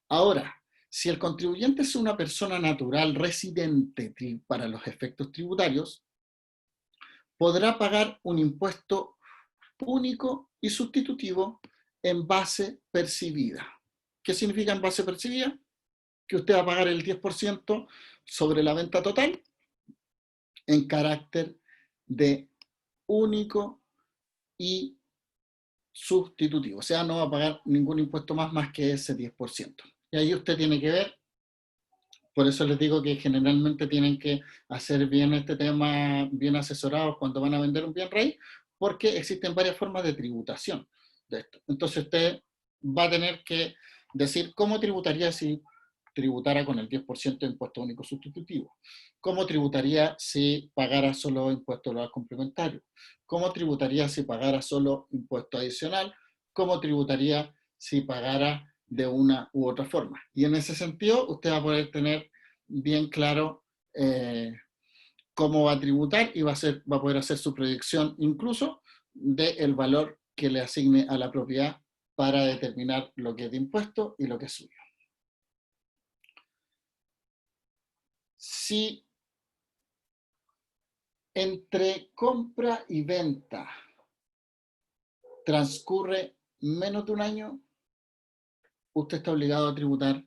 Speaker 1: Ahora, si el contribuyente es una persona natural residente para los efectos tributarios, podrá pagar un impuesto único y sustitutivo en base percibida. ¿Qué significa en base percibida? Que usted va a pagar el 10% sobre la venta total en carácter de único y sustitutivo. O sea, no va a pagar ningún impuesto más que ese 10%. Y ahí usted tiene que ver, por eso les digo que generalmente tienen que hacer bien este tema, bien asesorados cuando van a vender un bien raíz, porque existen varias formas de tributación de esto. Entonces usted va a tener que decir cómo tributaría si tributara con el 10% de impuesto único sustitutivo. ¿Cómo tributaría si pagara solo impuesto global complementario? ¿Cómo tributaría si pagara solo impuesto adicional? ¿Cómo tributaría si pagara de una u otra forma? Y en ese sentido, usted va a poder tener bien claro cómo va a tributar y va a poder hacer su proyección incluso del valor que le asigne a la propiedad para determinar lo que es de impuesto y lo que es suyo. Si entre compra y venta transcurre menos de un año, usted está obligado a tributar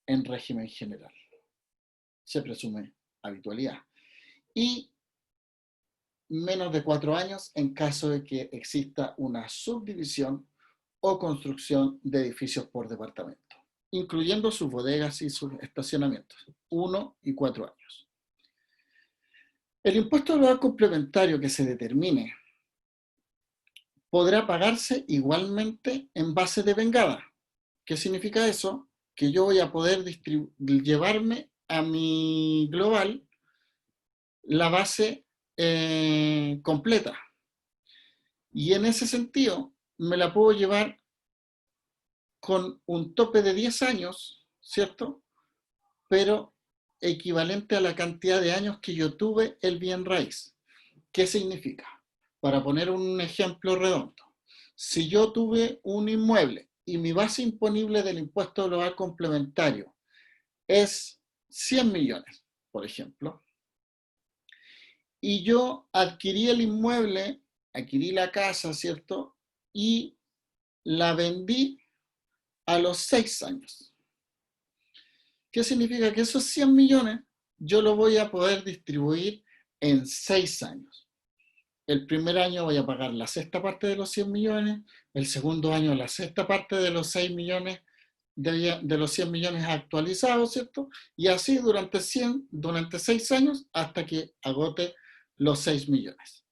Speaker 1: en régimen general. Se presume habitualidad. Y menos de 4 años en caso de que exista una subdivisión o construcción de edificios por departamento, incluyendo sus bodegas y sus estacionamientos, 1 y 4 años. El impuesto global complementario que se determine podrá pagarse igualmente en base de vengada. ¿Qué significa eso? Que yo voy a poder llevarme a mi global la base completa. Y en ese sentido, me la puedo llevar con un tope de 10 años, ¿cierto? Pero equivalente a la cantidad de años que yo tuve el bien raíz. ¿Qué significa? Para poner un ejemplo redondo, si yo tuve un inmueble y mi base imponible del impuesto global complementario es 100 millones, por ejemplo, y yo adquirí el inmueble, adquirí la casa, ¿cierto? Y la vendí a los 6 años. ¿Qué significa? Que esos 100 millones yo lo voy a poder distribuir en 6 años. El primer año voy a pagar la sexta parte de los 100 millones, el segundo año la sexta parte de los 6 millones, de los 100 millones actualizados, ¿cierto? Y así durante 6 años hasta que agote los 6 millones.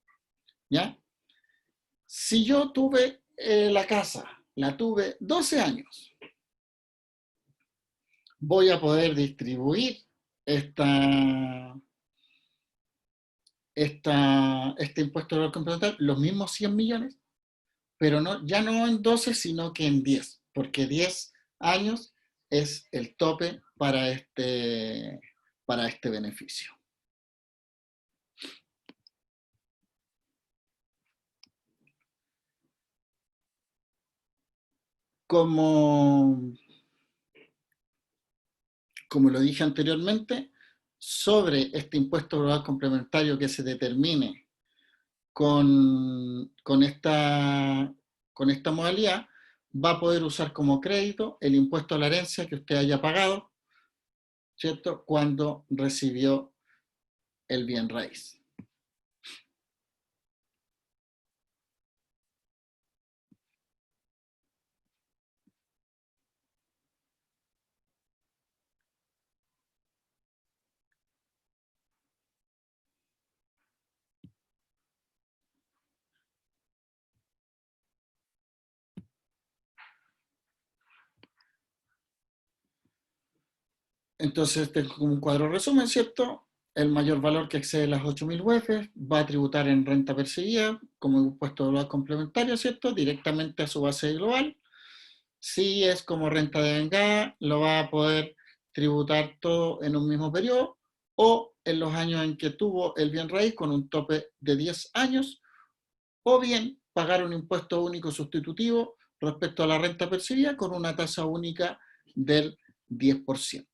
Speaker 1: ¿Ya? Si yo tuve la casa, la tuve 12 años, voy a poder distribuir esta, este impuesto global complementario, los mismos 100 millones, pero no, ya no en 12, sino que en 10, porque 10 años es el tope para este beneficio. Como lo dije anteriormente, sobre este impuesto global complementario que se determine con esta modalidad, va a poder usar como crédito el impuesto a la herencia que usted haya pagado, ¿cierto? Cuando recibió el bien raíz. Entonces, tengo como un cuadro resumen, ¿cierto? El mayor valor que excede las 8.000 UF va a tributar en renta percibida como impuesto de valor complementario, ¿cierto? Directamente a su base global. Si es como renta de vengada, lo va a poder tributar todo en un mismo periodo o en los años en que tuvo el bien raíz con un tope de 10 años, o bien pagar un impuesto único sustitutivo respecto a la renta percibida con una tasa única del 10%.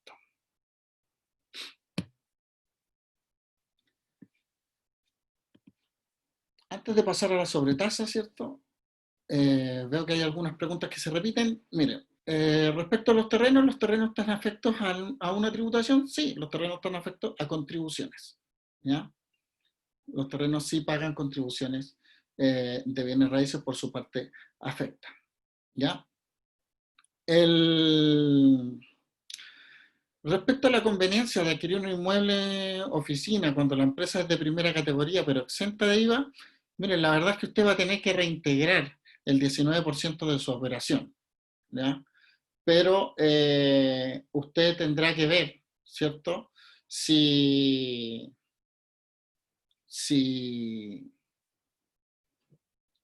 Speaker 1: Antes de pasar a la sobretasa, ¿cierto? Veo que hay algunas preguntas que se repiten. Mire, respecto a los terrenos están afectos a una tributación. Sí, los terrenos están afectos a contribuciones. ¿Ya? Los terrenos sí pagan contribuciones de bienes raíces por su parte afecta. ¿Ya? Respecto a la conveniencia de adquirir un inmueble oficina cuando la empresa es de primera categoría pero exenta de IVA, miren, la verdad es que usted va a tener que reintegrar el 19% de su operación, ¿ya? Pero usted tendrá que ver, ¿cierto? Si, si,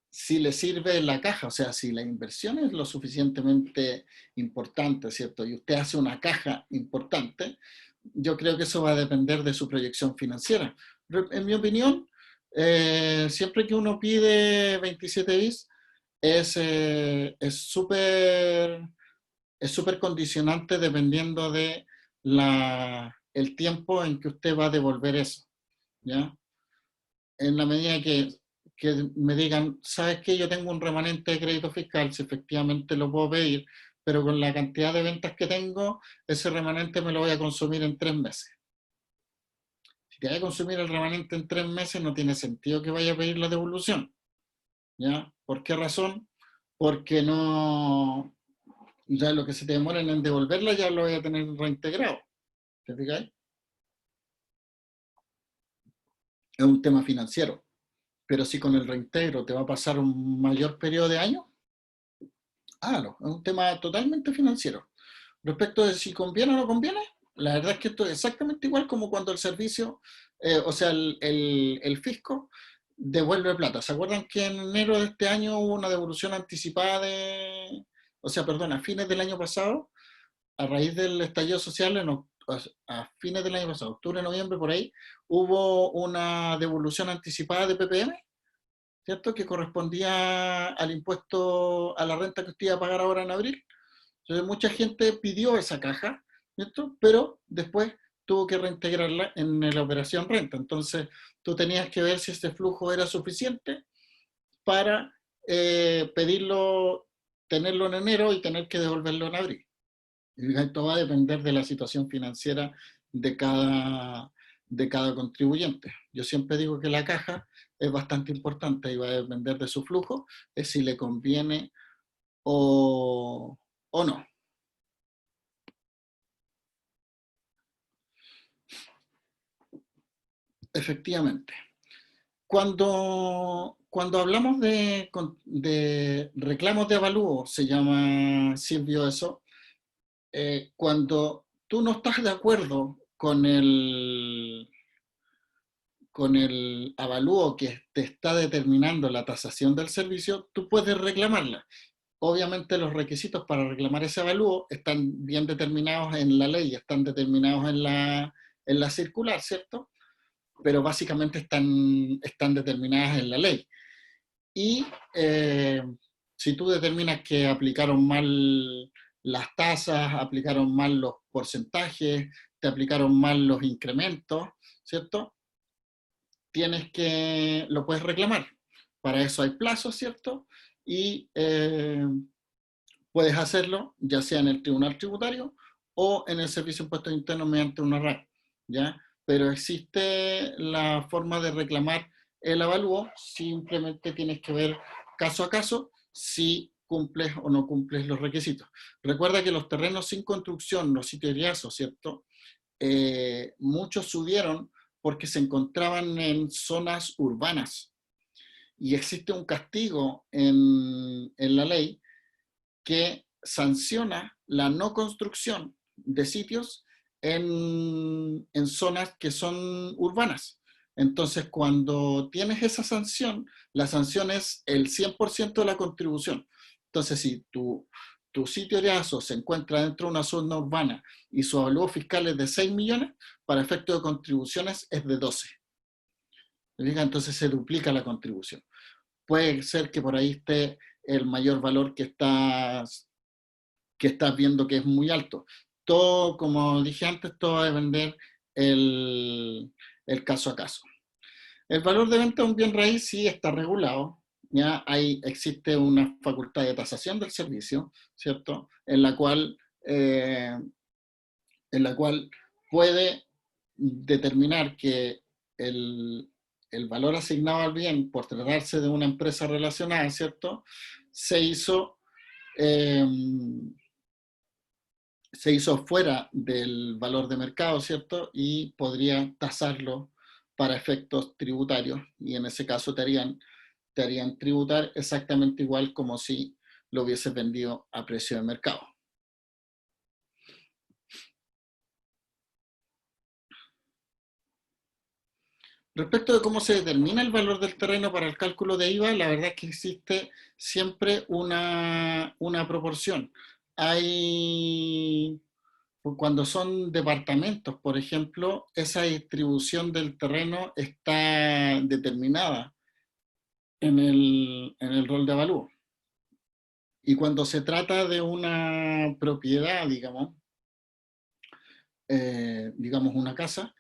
Speaker 1: si le sirve la caja, o sea, si la inversión es lo suficientemente importante, ¿cierto? Y usted hace una caja importante, yo creo que eso va a depender de su proyección financiera. En mi opinión, siempre que uno pide 27 bis, es súper condicionante dependiendo de el tiempo en que usted va a devolver eso, ¿ya? En la medida que me digan, ¿sabes qué? Yo tengo un remanente de crédito fiscal, si efectivamente lo puedo pedir, pero con la cantidad de ventas que tengo, ese remanente me lo voy a consumir en 3 meses. Si te voy a consumir el remanente en 3 meses, no tiene sentido que vaya a pedir la devolución, ¿ya? ¿Por qué razón? Porque no, ya lo que se te demoren en devolverla ya lo voy a tener reintegrado. ¿Te fijáis? Es un tema financiero. Pero si con el reintegro te va a pasar un mayor periodo de años, hágalo. Es un tema totalmente financiero. Respecto de si conviene o no conviene, la verdad es que esto es exactamente igual como cuando el servicio, o sea, el fisco devuelve plata. ¿Se acuerdan que en enero de este año hubo una devolución anticipada o sea, perdón, a fines del año pasado, a raíz del estallido social, a fines del año pasado, octubre, noviembre, por ahí, hubo una devolución anticipada de PPM, ¿cierto? Que correspondía al impuesto a la renta que usted iba a pagar ahora en abril. Entonces mucha gente pidió esa caja, ¿cierto? Pero después tuvo que reintegrarla en la operación renta. Entonces tú tenías que ver si este flujo era suficiente para pedirlo, tenerlo en enero y tener que devolverlo en abril. Y esto va a depender de la situación financiera de cada contribuyente. Yo siempre digo que la caja es bastante importante y va a depender de su flujo, es si le conviene o no. Efectivamente. Cuando hablamos de reclamos de avalúo, se llama Silvio eso, cuando tú no estás de acuerdo con el avalúo que te está determinando la tasación del servicio, tú puedes reclamarla. Obviamente los requisitos para reclamar ese avalúo están bien determinados en la ley, están determinados en la circular, ¿cierto? Pero básicamente están determinadas en la ley. Y si tú determinas que aplicaron mal las tasas, aplicaron mal los porcentajes, te aplicaron mal los incrementos, ¿cierto? Lo puedes reclamar. Para eso hay plazos, ¿cierto? Y puedes hacerlo ya sea en el tribunal tributario o en el Servicio de Impuestos Internos mediante una RAC, ¿ya? Pero existe la forma de reclamar el avalúo, simplemente tienes que ver caso a caso si cumples o no cumples los requisitos. Recuerda que los terrenos sin construcción, los sitios, ¿cierto? Muchos subieron porque se encontraban en zonas urbanas y existe un castigo en la ley que sanciona la no construcción de sitios en zonas que son urbanas. Entonces, cuando tienes esa sanción, la sanción es el 100% de la contribución. Entonces, si tu sitio de ASO se encuentra dentro de una zona urbana y su avalúo fiscal es de 6 millones, para efectos de contribuciones es de 12. Entonces se duplica la contribución. Puede ser que por ahí esté el mayor valor que estás viendo que es muy alto. Todo, como dije antes, todo va a depender el caso a caso. El valor de venta de un bien raíz sí está regulado. Ya existe una facultad de tasación del servicio, ¿cierto? En la cual puede determinar que el valor asignado al bien, por tratarse de una empresa relacionada, ¿cierto? Se hizo fuera del valor de mercado, ¿cierto? Y podría tasarlo para efectos tributarios, y en ese caso te harían tributar exactamente igual como si lo hubieses vendido a precio de mercado. Respecto de cómo se determina el valor del terreno para el cálculo de IVA, la verdad es que existe siempre una proporción. Cuando son departamentos, por ejemplo, esa distribución del terreno está determinada en el rol de avalúo. Y cuando se trata de una propiedad, digamos una casa,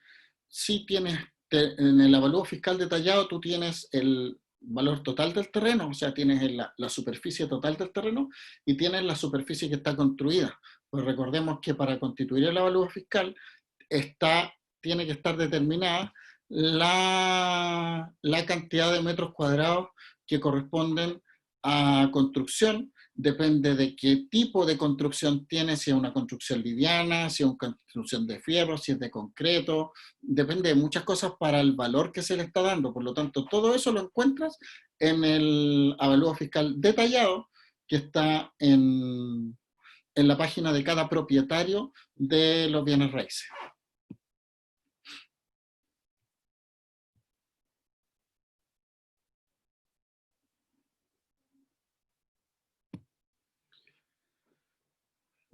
Speaker 1: sí tienes, en el avalúo fiscal detallado, tú tienes el valor total del terreno, o sea, tienes la superficie total del terreno y tienes la superficie que está construida. Pues recordemos que para constituir el avalúo fiscal tiene que estar determinada la cantidad de metros cuadrados que corresponden a construcción. Depende de qué tipo de construcción tiene, si es una construcción liviana, si es una construcción de fierro, si es de concreto, depende de muchas cosas para el valor que se le está dando. Por lo tanto, todo eso lo encuentras en el avalúo fiscal detallado que está en la página de cada propietario de los bienes raíces.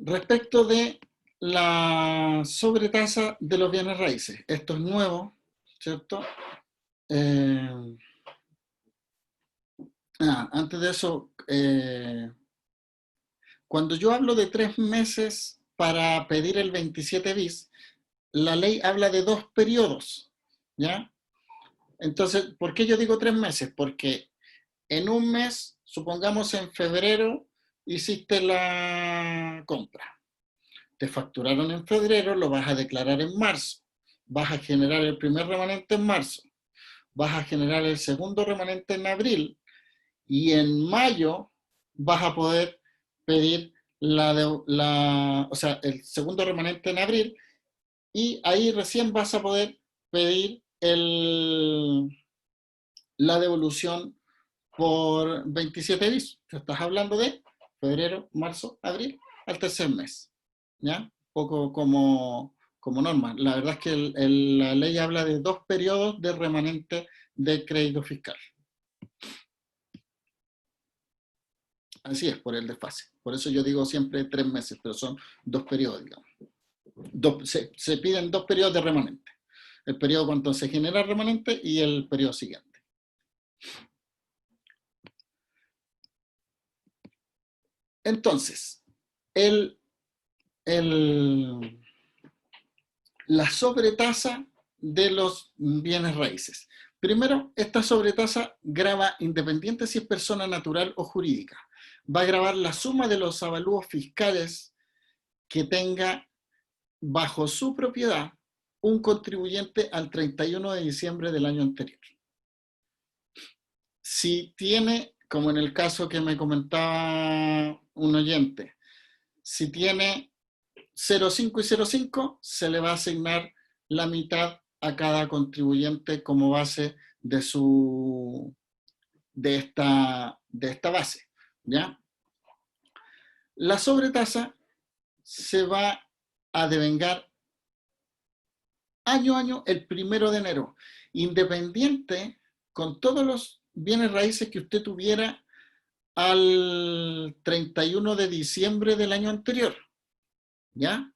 Speaker 1: Respecto de la sobretasa de los bienes raíces, esto es nuevo, ¿cierto? Antes de eso, cuando yo hablo de 3 meses para pedir el 27 bis, la ley habla de 2 periodos, ¿ya? Entonces, ¿por qué yo digo 3 meses? Porque en un mes, supongamos en febrero, hiciste la compra. Te facturaron en febrero, lo vas a declarar en marzo. Vas a generar el primer remanente en marzo. Vas a generar el segundo remanente en abril. Y en mayo vas a poder pedir el segundo remanente en abril, y ahí recién vas a poder pedir la devolución por 27 bis. Te estás hablando de febrero, marzo, abril, al tercer mes. ¿Ya? Poco como norma. La verdad es que la ley habla de 2 periodos de remanente de crédito fiscal. Así es, por el desfase. Por eso yo digo siempre 3 meses, pero son 2 periodos, digamos. Se piden 2 periodos de remanente. El periodo cuando se genera remanente y el periodo siguiente. Entonces, la sobretasa de los bienes raíces. Primero, esta sobretasa grava independiente si es persona natural o jurídica. Va a gravar la suma de los avalúos fiscales que tenga bajo su propiedad un contribuyente al 31 de diciembre del año anterior. Si tiene, como en el caso que me comentaba un oyente, si tiene 0,5 y 0,5, se le va a asignar la mitad a cada contribuyente como base de esta base, ¿ya? La sobretasa se va a devengar año a año el 1 de enero, independiente con todos los bienes raíces que usted tuviera al 31 de diciembre del año anterior. ¿Ya?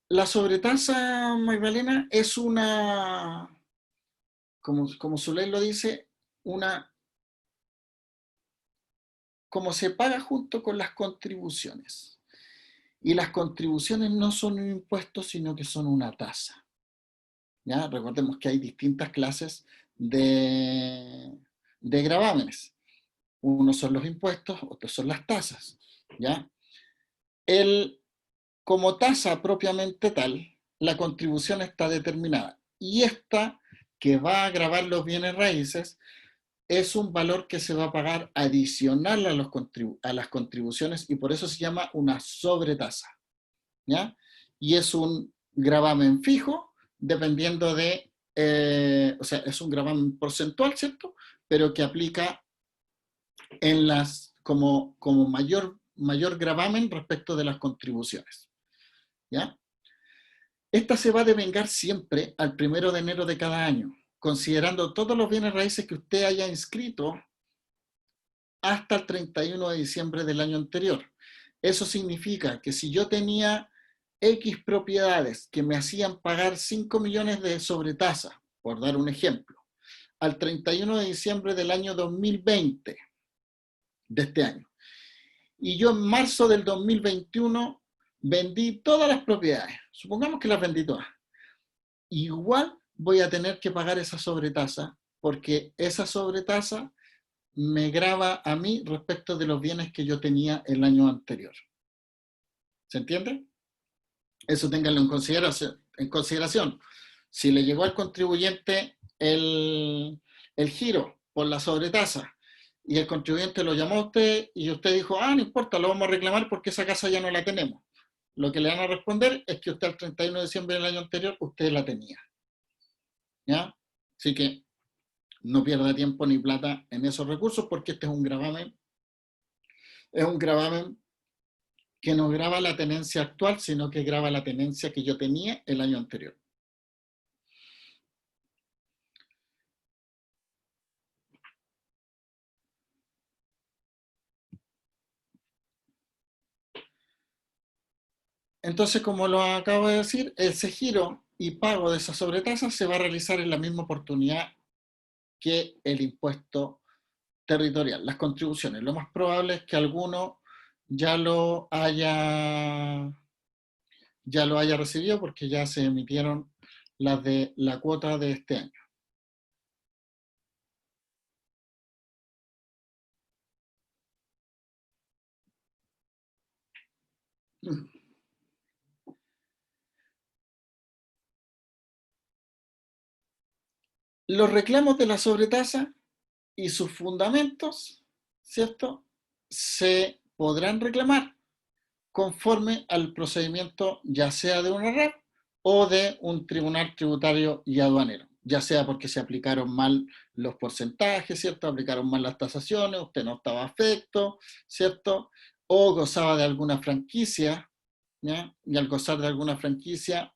Speaker 1: La sobretasa, Magdalena, es una, como su ley lo dice, una, como se paga junto con las contribuciones. Y las contribuciones no son un impuesto, sino que son una tasa. ¿Ya? Recordemos que hay distintas clases de gravámenes. Unos son los impuestos, otros son las tasas. ¿Ya? Como tasa propiamente tal, la contribución está determinada. Y esta, que va a gravar los bienes raíces, es un valor que se va a pagar adicional a las contribuciones y por eso se llama una sobretasa. ¿Ya? Y es un gravamen fijo, dependiendo o sea, es un gravamen porcentual, ¿cierto? Pero que aplica como mayor gravamen respecto de las contribuciones. ¿Ya? Esta se va a devengar siempre al 1 de enero de cada año, considerando todos los bienes raíces que usted haya inscrito hasta el 31 de diciembre del año anterior. Eso significa que si yo tenía X propiedades que me hacían pagar 5 millones de sobretasa, por dar un ejemplo, al 31 de diciembre del año 2020, de este año, y yo en marzo del 2021 vendí todas las propiedades, supongamos que las vendí todas, igual voy a tener que pagar esa sobretasa, porque esa sobretasa me grava a mí respecto de los bienes que yo tenía el año anterior. ¿Se entiende? Eso ténganlo en consideración. Si le llegó al contribuyente el giro por la sobretasa y el contribuyente lo llamó a usted y usted dijo, no importa, lo vamos a reclamar porque esa casa ya no la tenemos. Lo que le van a responder es que usted al 31 de diciembre del año anterior, usted la tenía. ¿Ya? Así que no pierda tiempo ni plata en esos recursos porque este es un gravamen que no grava la tenencia actual, sino que grava la tenencia que yo tenía el año anterior. Entonces, como lo acabo de decir, ese giro y pago de esa sobretasa se va a realizar en la misma oportunidad que el impuesto territorial, las contribuciones. Lo más probable es que alguno ya lo haya, ya lo haya recibido porque ya se emitieron las de la cuota de este año. Los reclamos de la sobretasa y sus fundamentos, ¿cierto? Se podrán reclamar conforme al procedimiento ya sea de una RAP o de un tribunal tributario y aduanero, ya sea porque se aplicaron mal los porcentajes, ¿cierto? Aplicaron mal las tasaciones, usted no estaba afecto, ¿cierto? O gozaba de alguna franquicia, ¿ya? Y al gozar de alguna franquicia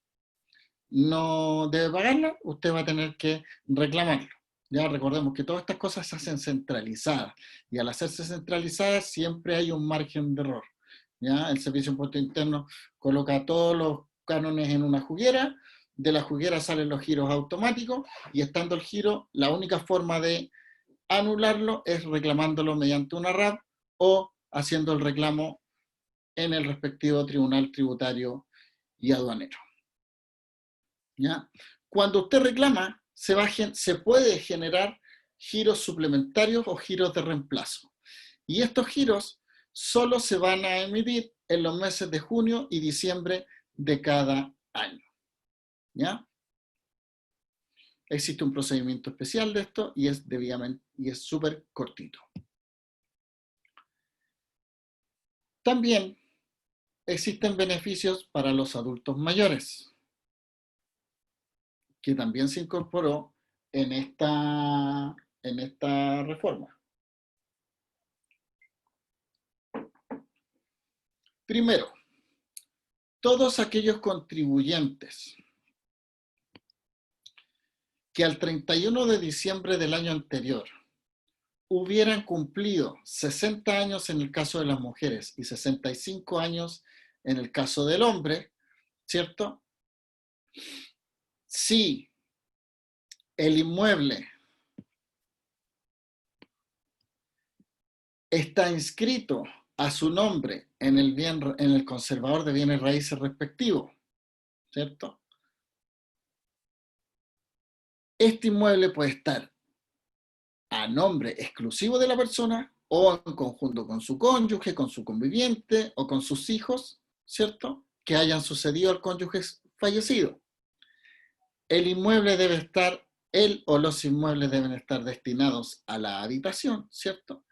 Speaker 1: no debe pagarla, usted va a tener que reclamarlo. Ya recordemos que todas estas cosas se hacen centralizadas y al hacerse centralizadas siempre hay un margen de error. ¿Ya? El Servicio de Impuesto Interno coloca todos los cánones en una juguera, de la juguera salen los giros automáticos y estando el giro, la única forma de anularlo es reclamándolo mediante una RAP o haciendo el reclamo en el respectivo tribunal tributario y aduanero. ¿Ya? Cuando usted reclama, se puede generar giros suplementarios o giros de reemplazo. Y estos giros solo se van a emitir en los meses de junio y diciembre de cada año. ¿Ya? Existe un procedimiento especial de esto y es súper cortito. También existen beneficios para los adultos mayores, que también se incorporó en esta reforma. Primero, todos aquellos contribuyentes que al 31 de diciembre del año anterior hubieran cumplido 60 años en el caso de las mujeres y 65 años en el caso del hombre, ¿cierto? Si el inmueble está inscrito a su nombre en el conservador de bienes raíces respectivo, ¿cierto? Este inmueble puede estar a nombre exclusivo de la persona o en conjunto con su cónyuge, con su conviviente o con sus hijos, ¿cierto? Que hayan sucedido al cónyuge fallecido. El inmueble debe estar, él o los inmuebles deben estar destinados a la habitación, ¿cierto?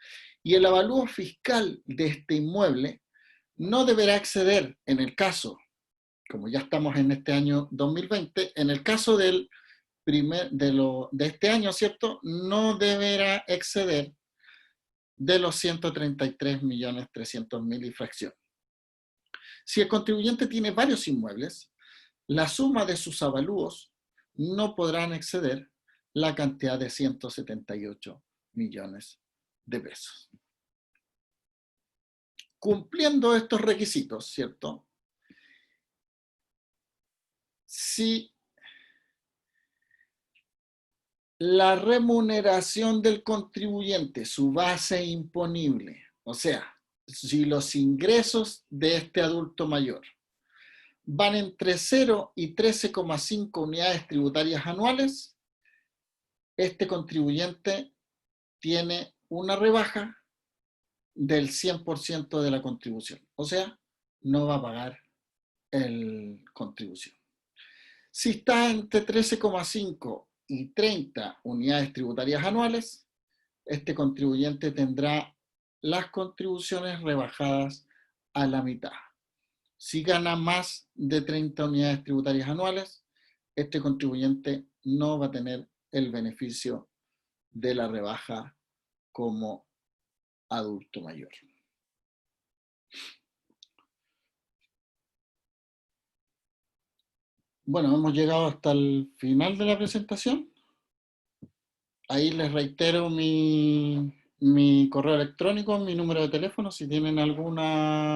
Speaker 1: Y el avalúo fiscal de este inmueble no deberá exceder, en el caso, como ya estamos en este año 2020, en el caso de este año, ¿cierto? No deberá exceder de los 133.300.000 y fracción. Si el contribuyente tiene varios inmuebles, la suma de sus avalúos no podrán exceder la cantidad de 178 millones de pesos. Cumpliendo estos requisitos, ¿cierto? Si la remuneración del contribuyente, su base imponible, o sea, si los ingresos de este adulto mayor van entre 0 y 13,5 unidades tributarias anuales, este contribuyente tiene una rebaja del 100% de la contribución. O sea, no va a pagar la contribución. Si está entre 13,5 y 30 unidades tributarias anuales, este contribuyente tendrá las contribuciones rebajadas a la mitad. Si gana más de 30 unidades tributarias anuales, este contribuyente no va a tener el beneficio de la rebaja como adulto mayor. Bueno, hemos llegado hasta el final de la presentación. Ahí les reitero mi correo electrónico, mi número de teléfono, si tienen alguna